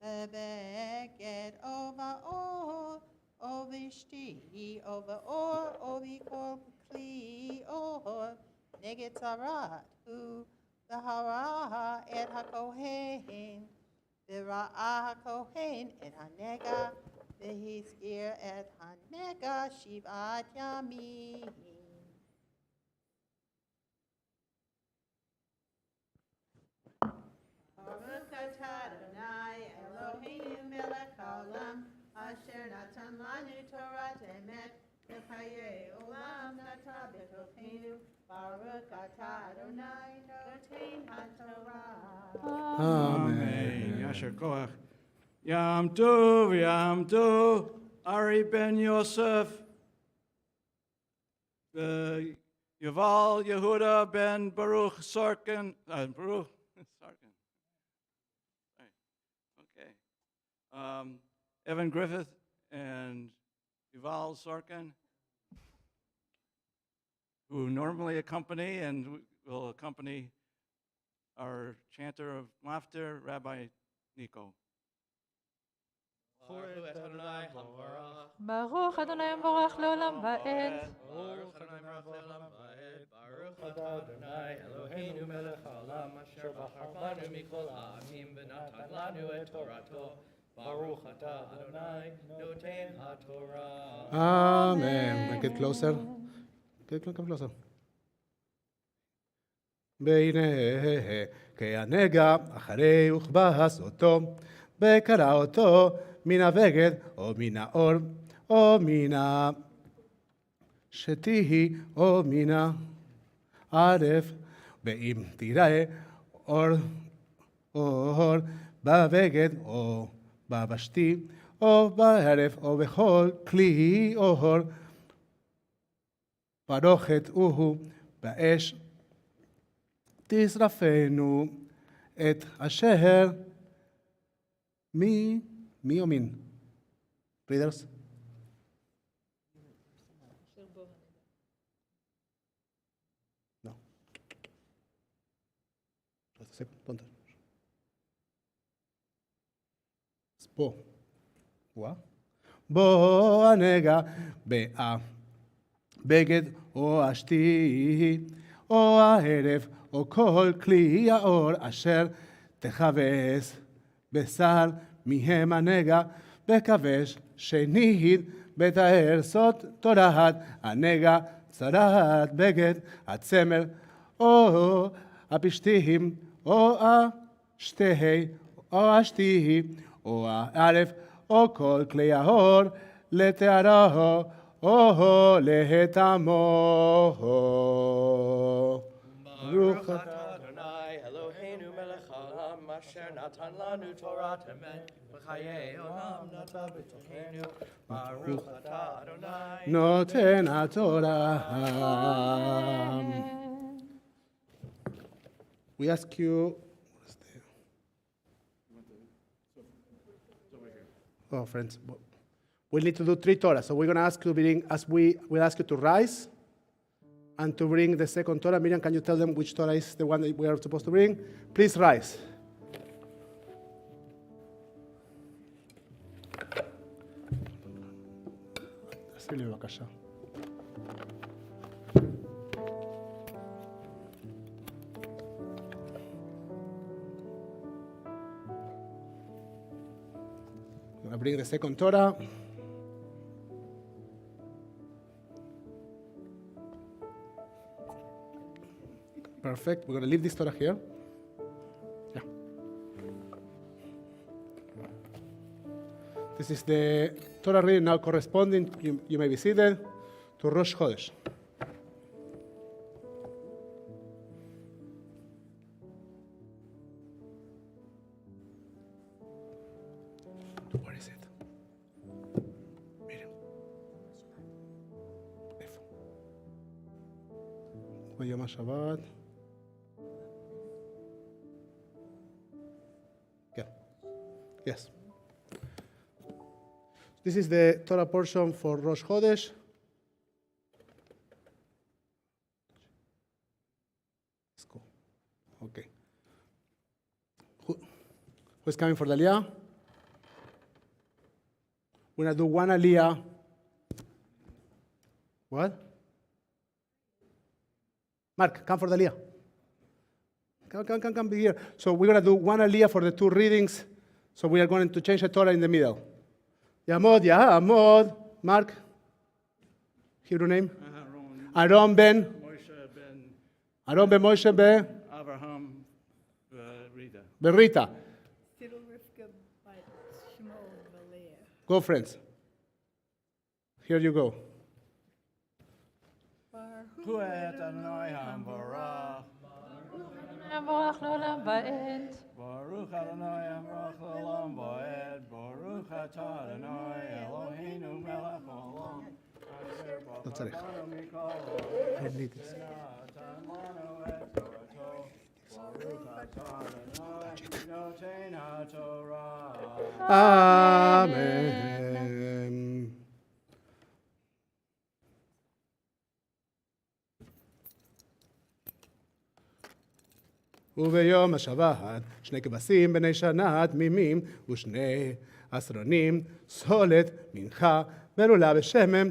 beveged o va'or, Ovishti, over or, ovikol kli, or, negetzarat, who the hara et hakohen, the ra'a hakohen et hanega, the hiskir et hanega, shivat yamim. Baruch atah Adonai Eloheinu melech haolam, asher natan lanu Torah emet, v'chayei olam nata b'tochenu. Baruch atah Adonai noten haTorah.
Amen. Yasher Koach. Yam Tu, Ari ben Yosef, Yuval Yehuda ben Baruch Sorkin. Baruch Sorkin. Right. Okay. Evan Griffith and Yuval Sorkin, who normally accompany and will accompany our chanter of Maftir, Rabbi Nico.
Baruch Adonai Yimborach Leolam Va'ed.
Baruch Adonai Baruch Leolam Va'ed. Baruch Atah Adonai Eloheinu melech haolam asher bachar banu mikol ha'amim v'natan lanu et Torato. Baruch Atah Adonai noten haTorah.
Amen. Get closer. Come closer. והנה כהנגע אחרי וכבס אותו, וקרע אותו מן הבגד או מן האור או מן השתיהי או מן הערב, ואם תראה אור בבגד או בבשתי או בערב או בכל כלי אור, פרוכת הוא באש תשרפנו את אשר מי או מין? Readers? No. Just a second. Don't. בוא. בוא הנגע בגד או השתי או הערב או כל כלי האור אשר תכבס בשר מהם הנגע וכבש שנית בתאר סוד תורת הנגע צרת בגד הצמר או הפשתים או השתהי או השתיהי או הערב או כל כלי האור לתארו או להתאמו.
Baruch Atah Adonai Eloheinu melech haolam asher natan lanu Torah emet v'chayei olam nata b'tochenu. Baruch Atah Adonai
נותן התורה. We ask you. Oh, friends, we need to do 3 Torahs. So we're going to ask you to bring, as we'll ask you to rise and to bring the second Torah. Miriam, can you tell them which Torah is the one that we are supposed to bring? Please rise. תעשי לי בבקשה. I'm going to bring the second Torah. Perfect. We're going to leave this Torah here. Yeah. This is the Torah reading now corresponding, you may be seated, to Rosh Chodesh. Where is it? Miriam. Yom Shabbat. Yeah. Yes. This is the Torah portion for Rosh Chodesh. Let's go. Okay. Who's coming for the Aliyah? We're going to do one Aliyah. What? Mark, come for the Aliyah. Come be here. So we're going to do one Aliyah for the 2 readings. So we are going to change the Torah in the middle. Yamod. Mark. Hebrew name? Aaron ben. Aaron ben Moshe ben.
Abraham Rita.
Berita. Go, friends. Here you go.
Hu et Adonai hamvarach.
Yimborach Leolam Va'ed.
Baruch Adonai hamvarach leolam va'ed. Baruch Atah Adonai Eloheinu melech haolam asher
לא צריך.
b'char banu mikol
I need this. Amen. וביום השבת שני כבשים בני שנה תמימים ושני עשרונים סולת מנחה מלולה בשמן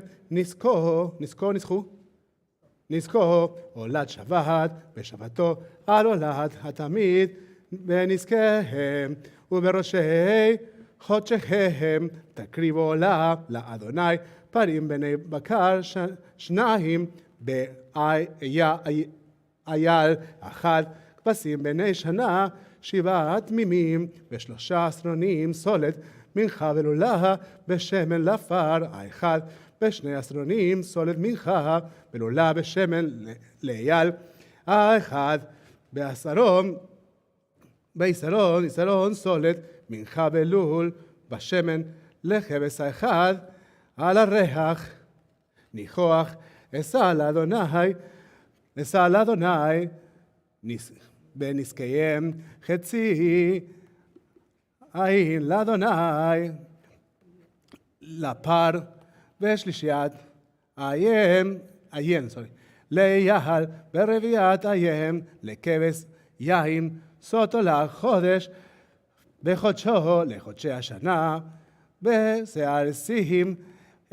נזקו עולת שבת בשבתו על עולת התמיד ונזקיהם ובראשי חודשיהם תקריבו עולה לאדוני פרים בני בקר שניים באייל אחד כבשים בני שנה 7 תמימים ו3 עשרונים סולת מנחה ולולה בשמן לפר האחד ב2 עשרונים סולת מנחה ולולה בשמן לאייל האחד בעשרון סולת מנחה ולול בשמן לכבש האחד על הריח ניחוח אשא לאדוני ונזקיהם חצי עין לאדוני לפר ושלישיית עין לאייל ברביעת עין לכבש יין סוטו לחודש בחודשו לחודשי השנה בשיער שיאים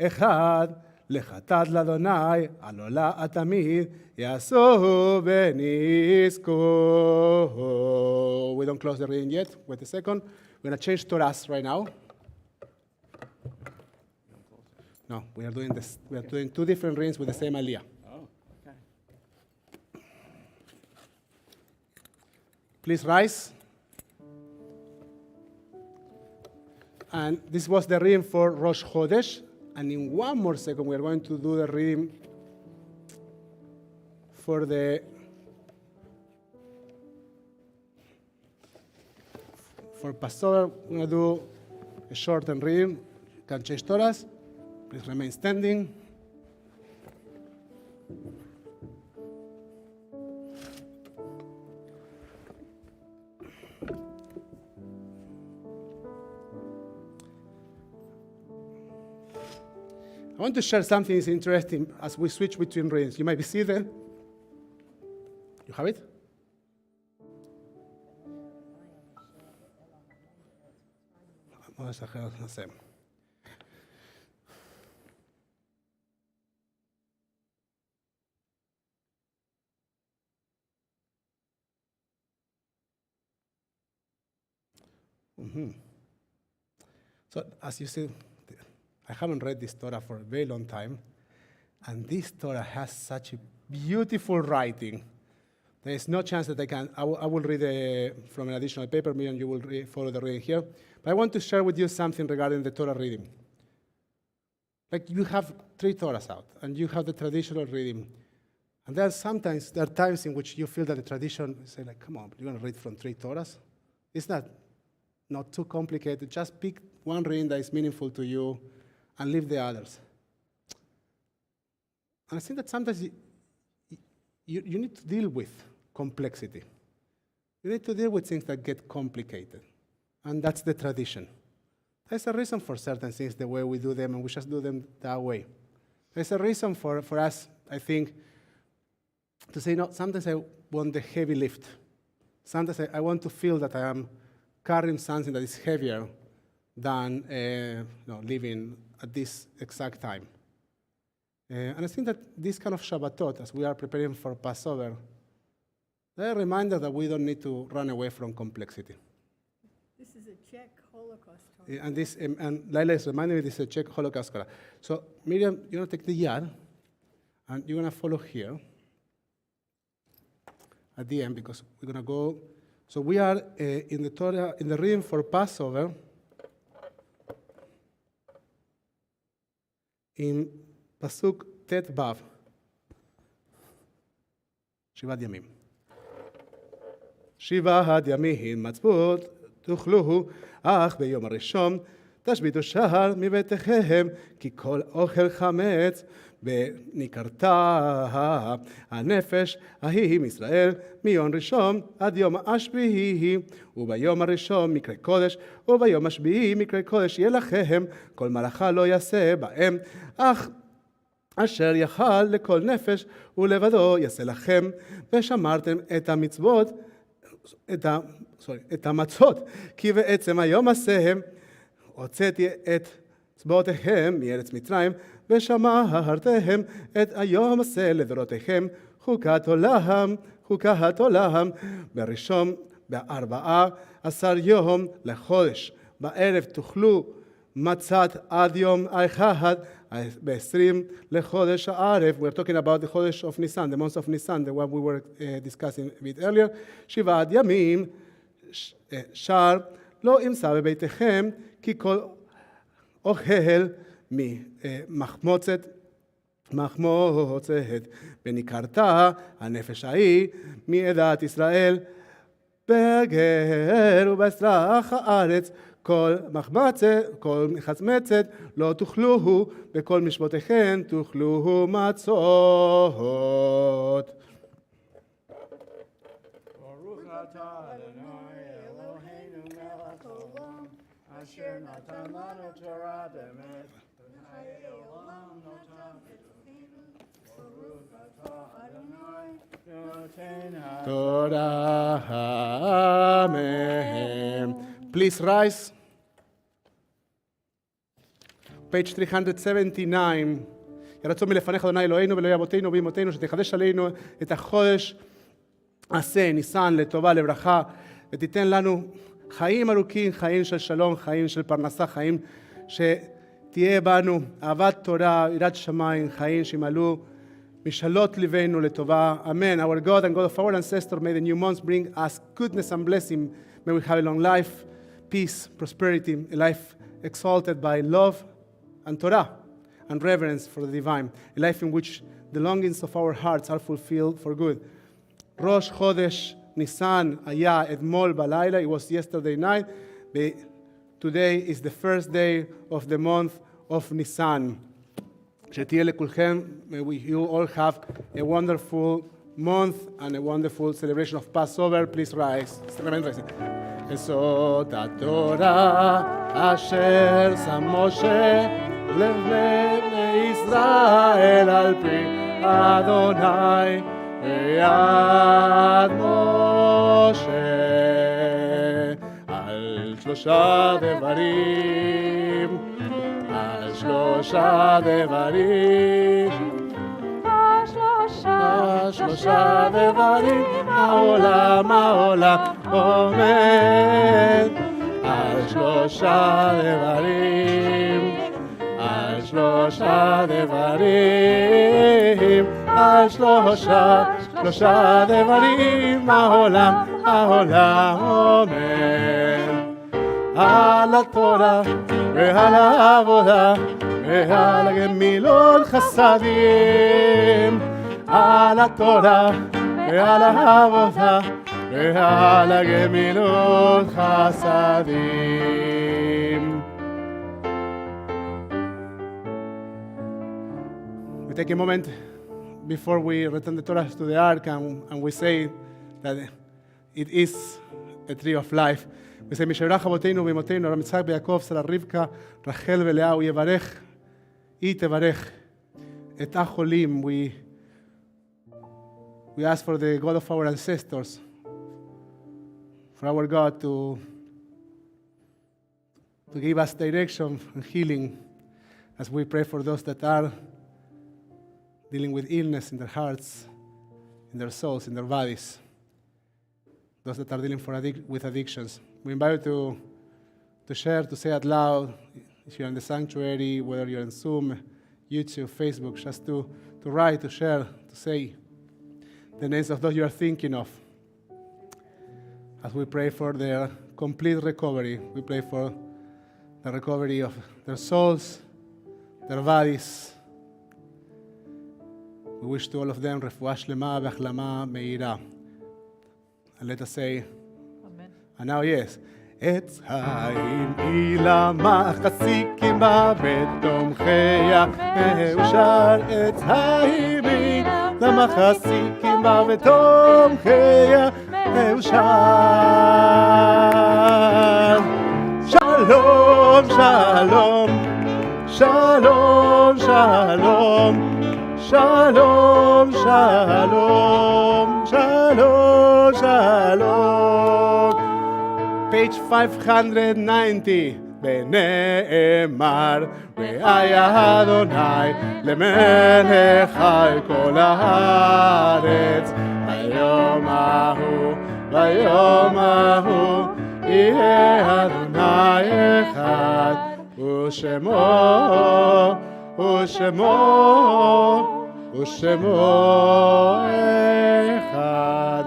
אחד לחטאת לאדוני על עולה התמיד יעשו ונזכו. We don't close the reading yet. Wait a second. We're going to change Torahs right now. No, we are doing this. We are doing 2 different readings with the same aliyah.
Oh, okay.
Please rise. And this was the reading for Rosh Chodesh. And in 1 more second, we are going to do the reading for Passover. We're going to do a shortened reading. You can change Torahs. Please remain standing. I want to share something that's interesting as we switch between readings. You might be seated. You have it? So, as you see, I haven't read this Torah for a very long time, and this Torah has such a beautiful writing. There is no chance that I will read from an additional paper, me and you will follow the reading here. But I want to share with you something regarding the Torah reading. Like you have 3 Torahs out, and you have the traditional reading. And there are times in which you feel that the tradition, say like, come on, you're going to read from 3 Torahs? It's not too complicated. Just pick one reading that is meaningful to you and leave the others. And I think that sometimes you need to deal with complexity. You need to deal with things that get complicated. And that's the tradition. There's a reason for certain things the way we do them, and we just do them that way. There's a reason for us, I think, to say, no, sometimes I want the heavy lift. Sometimes I want to feel that I am carrying something that is heavier than living at this exact time. And I think that this kind of Shabbatot, as we are preparing for Passover, they're a reminder that we don't need to run away from complexity.
This is a Czech Holocaust Torah.
And Laila is reminding me this is a Czech Holocaust Torah. So Miriam, you're going to take the yad, and you're going to follow here at the end, because we're going to go. So we are in the Torah, in the reading for Passover, in Pasuk Tet Vav, Shivat Yamim. Shivat Yamim Matzvot תאכלוהו, אך ביום הראשון תשביתו שער מביתכם, כי כל אוכל חמץ, וניכרתה הנפש ההיא מישראל מיום ראשון עד יום השביעי, וביום הראשון מקרה קודש, וביום השביעי מקרה קודש יהיה לכם, כל מלאכה לא יעשה בהם, אך אשר יכל לכל נפש ולבדו יעשה לכם, ושמרתם את המצוות, את המצות, כי בעצם היום עשיהם הוצאתי את צבאותיהם מארץ מצרים, ושמרתם את היום הזה לדורותיכם, חוקת עולם, בראשון ב14 יום לחודש, בערב תאכלו מצת עד יום האחד, ב20 לחודש הערב. We're talking about the Chodesh of Nisan, the month of Nisan, the one we were discussing a bit earlier. 7 ימים, שער לא ימצא בביתכם, כי כל אוכל מחמוצת, וניכרתה הנפש ההיא מעדת ישראל, בגר ובסרח הארץ, כל מחמצת לא תאכלוהו, בכל משמותיכם תאכלוהו מצות.
ברוך אתה אדוני אלוהינו מלך העולם, אשר נתן לנו תורה באמת, וחיי עולם נתן בתוכנו. ברוך אתה אדוני נותן
תורה. Amen. Please rise. Page 379. ירצון מלפניך אדוני אלוהינו ואלוהי אבותינו ואמותינו, שתחדש עלינו את החודש הזה, ניסן, לטובה, לברכה, ותיתן לנו חיים ארוכים, חיים של שלום, חיים של פרנסה, חיים שתהיה בנו אהבת תורה, יראת שמיים, חיים שימלאו משאלות ליבנו לטובה. Amen. Our God and God of our ancestors, may the new months bring us goodness and blessing. May we have a long life, peace, prosperity, a life exalted by love and Torah and reverence for the divine, a life in which the longings of our hearts are fulfilled for good. ראש חודש ניסן היה אתמול בלילה, it was yesterday night. Today is the first day of the month of Nisan. שתהיה לכולכם, may you all have a wonderful month and a wonderful celebration of Passover. Please rise. זאת התורה אשר שם משה לבני ישראל על פי אדוני ביד משה, על שלושה דברים, על שלושה דברים, שלושה דברים העולם עומד, על שלושה דברים, על שלושה דברים, על שלושה דברים העולם עומד, על התורה ועל העבודה ועל הגמילות חסדים, על התורה ועל העבודה ועל הגמילות חסדים. We take a moment before we return the Torah to the ark and we say that it is a tree of life. We say, משברך אבותינו ואמותינו, אברהם יצחק ויעקב, שרה רבקה, רחל ולאה, הוא יברך, היא תברך את החולים. We ask for the God of our ancestors, for our God to give us direction and healing as we pray for those that are dealing with illness in their hearts, in their souls, in their bodies, those that are dealing with addictions. We invite you to share, to say out loud, if you're in the sanctuary, whether you're in Zoom, YouTube, Facebook, just to write, to share, to say the names of those you are thinking of. As we pray for their complete recovery, we pray for the recovery of their souls, their bodies. We wish to all of them refuah shlema v'achlama meira. And let us say,
Amen.
and now yes, עץ חיים היא למחזיקים בה ותומכיה מאושר. עץ חיים היא למחזיקים בה ותומכיה מאושר. שלום שלום שלום שלום שלום שלום שלום שלום. Page 590, ונאמר, והיה אדוני למלך על כל הארץ. ביום ההוא, ביום ההוא, יהיה אדוני אחד, ושמו, ושמו, ושמו אחד.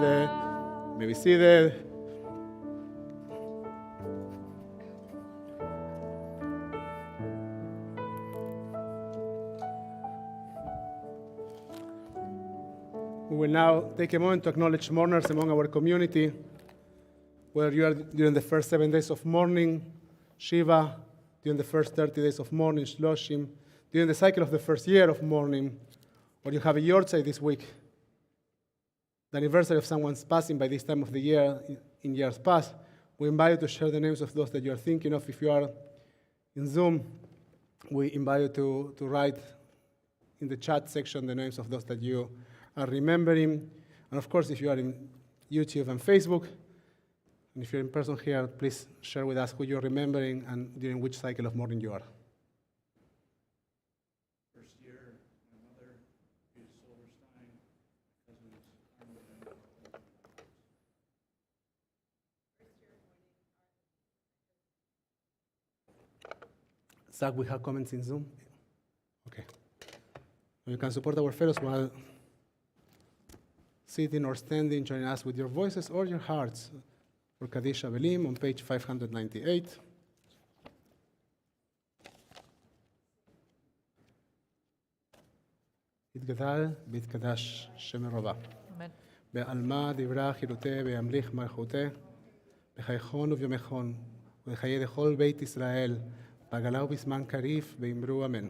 May we see the We will now take a moment to acknowledge mourners among our community, whether you are during the first 7 days of mourning, Shiva, during the first 30 days of mourning, Shloshim, during the cycle of the first year of mourning, or you have a yortzeit this week, the anniversary of someone's passing by this time of the year in years past. We invite you to share the names of those that you are thinking of. If you are in Zoom, we invite you to write in the chat section the names of those that you are remembering. And of course, if you are in YouTube and Facebook, and if you're in person here, please share with us who you're remembering and during which cycle of mourning you are.
First year, my mother, Peter Silverstein, cousins,
Zach, we have comments in Zoom? Okay. You can support our fellows while sitting or standing, joining us with your voices or your hearts for Kaddish Avelim on page 598. יתגדל ויתקדש שם רבה. בעלמא דברה חילותי וימליך מלכותי, בחייכון וביומכון, ובחיי לכל בית ישראל, בעגלה ובזמן קריב, ואמרו אמן.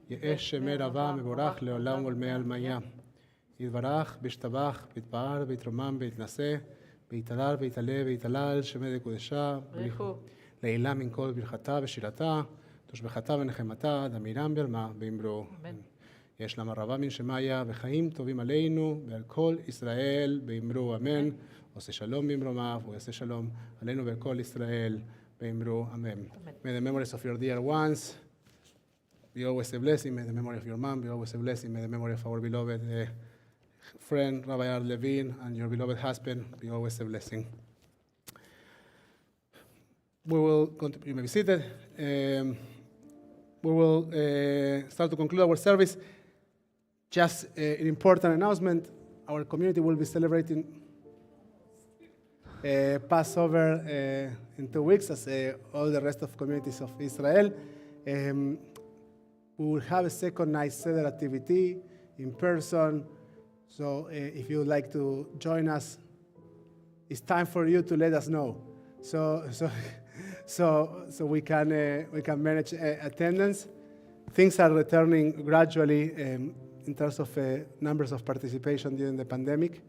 יאש שמי רבה מבורך לעולם ולמי עלמיה. יתברך, וישתבח, ויתפאר, ויתרומם, ויתנשא, ויתהלל, ויתעלה, ויתהלל, שמי דקודשה, לעילה מן כל ברכתה ושירתה, תושבחתה ונחמתה, דמירם בעלמה, ואמרו. יש להם רבה מן שמיה, וחיים טובים עלינו, ועל כל ישראל, ואמרו אמן. עושה שלום במרומיו, ועושה שלום עלינו ועל כל ישראל, ואמרו אמן. May the memories of your dear ones be always a blessing. May the memory of your mom be always a blessing. May the memory of our beloved friend, Rabbi Ar Levin, and your beloved husband be always a blessing. We will continue. You may be seated. We will start to conclude our service. Just an important announcement. Our community will be celebrating Passover in 2 weeks, as all the rest of communities of Israel. We will have a second night Seder activity in person. So if you would like to join us, it's time for you to let us know. So we can manage attendance. Things are returning gradually in terms of numbers of participation during the pandemic.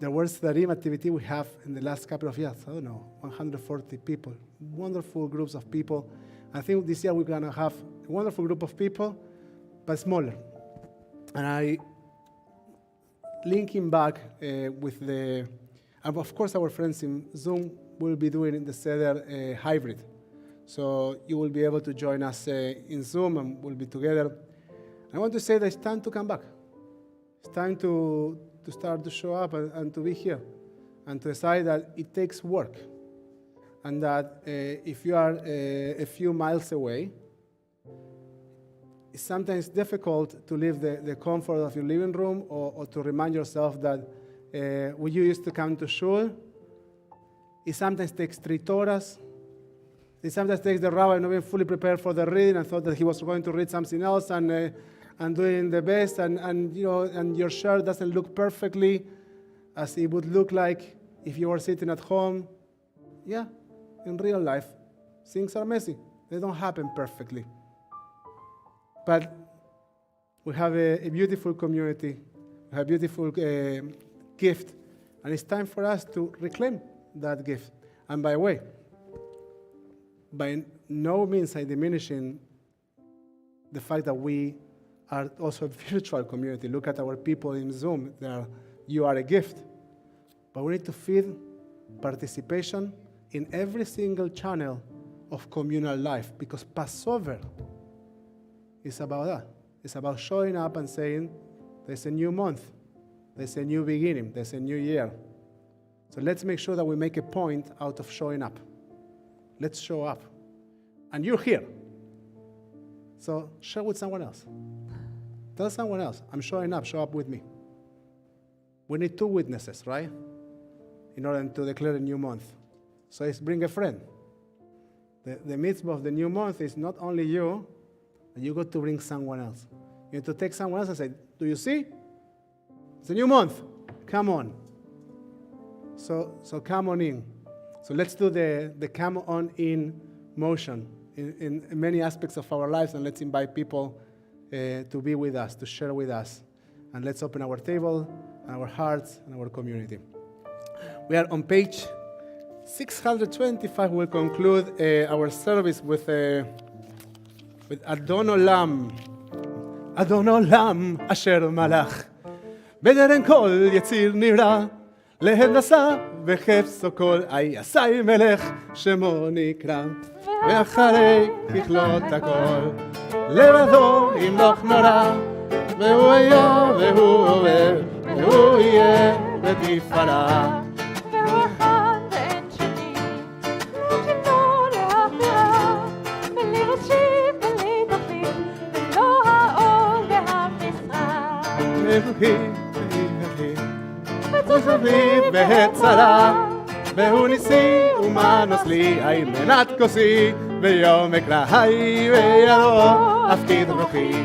There was the RIM activity we have in the last couple of years. I don't know, 140 people, wonderful groups of people. I think this year we're going to have a wonderful group of people, but smaller. And linking back with of course, our friends in Zoom will be doing the Seder hybrid. So you will be able to join us in Zoom and we'll be together. I want to say that it's time to come back. It's time to start to show up and to be here and to decide that it takes work. And that if you are a few miles away, it's sometimes difficult to leave the comfort of your living room or to remind yourself that when you used to come to shul, it sometimes takes 3 Torahs. It sometimes takes the rabbi not being fully prepared for the reading and thought that he was going to read something else and doing the best and your shirt doesn't look perfectly as it would look like If you are sitting at home, yeah, in real life, things are messy. They don't happen perfectly. But we have a beautiful community, we have a beautiful gift, and it's time for us to reclaim that gift. And by the way, by no means I'm diminishing the fact that we are also a virtual community. Look at our people in Zoom. You are a gift. But we need to feed participation in every single channel of communal life, because Passover is about that. It's about showing up and saying, there's a new month, there's a new beginning, there's a new year. So let's make sure that we make a point out of showing up. Let's show up. And you're here. So share with someone else. Tell someone else, I'm showing up, show up with me. We need 2 witnesses, right? In order to declare a new month. So it's bring a friend. The mitzvah of the new month is not only you, and you got to bring someone else. You need to take someone else and say, do you see? It's a new month. Come on. So come on in. So let's do the come on in motion in many aspects of our lives, and let's invite people to be with us, to share with us. And let's open our table, and our hearts, and our community. We are on page 625. We'll conclude our service with Adon Olam. Adon Olam asher malach. בדרן כל יציר נברא, להנדסה וחפצו כל עשי מלך שמו נקרא. ואחרי ככלות הכל, לבדו ימלוך נורא, והוא היה והוא עובר, והוא יהיה בתפארה.
והוא אחד ואין שני, לשינו להכירה, בלי ראשית בלי תחתית, ולא האור והמשרה.
אלוהים וצריך בהצלה, והוא ניסי ומנוס לי, אי מנת כוסי, ביום אקרא היי וידו, אפקיד רוחי,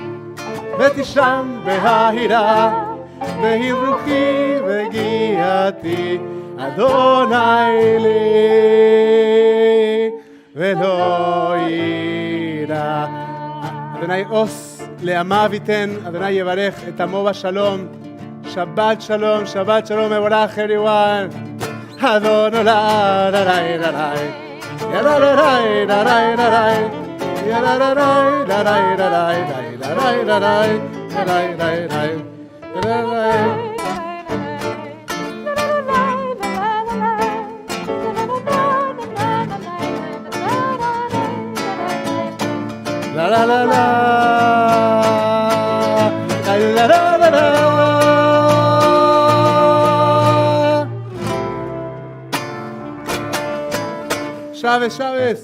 ותשם בהירה, והיא רוחי וגיעתי, אדוני לי, ולא יירא. אדוני עוש לעמיו ייתן, אדוני יברך את עמו בשלום. Shabbat shalom, Shabbat shalom, mevorach everyone. Adon olam, rarai, rarai, rarai, rarai, rarai, rarai, rarai, rarai, rarai, rarai, rarai, rarai, rarai. La la la la, la la la la. Shabbos, Shabbos.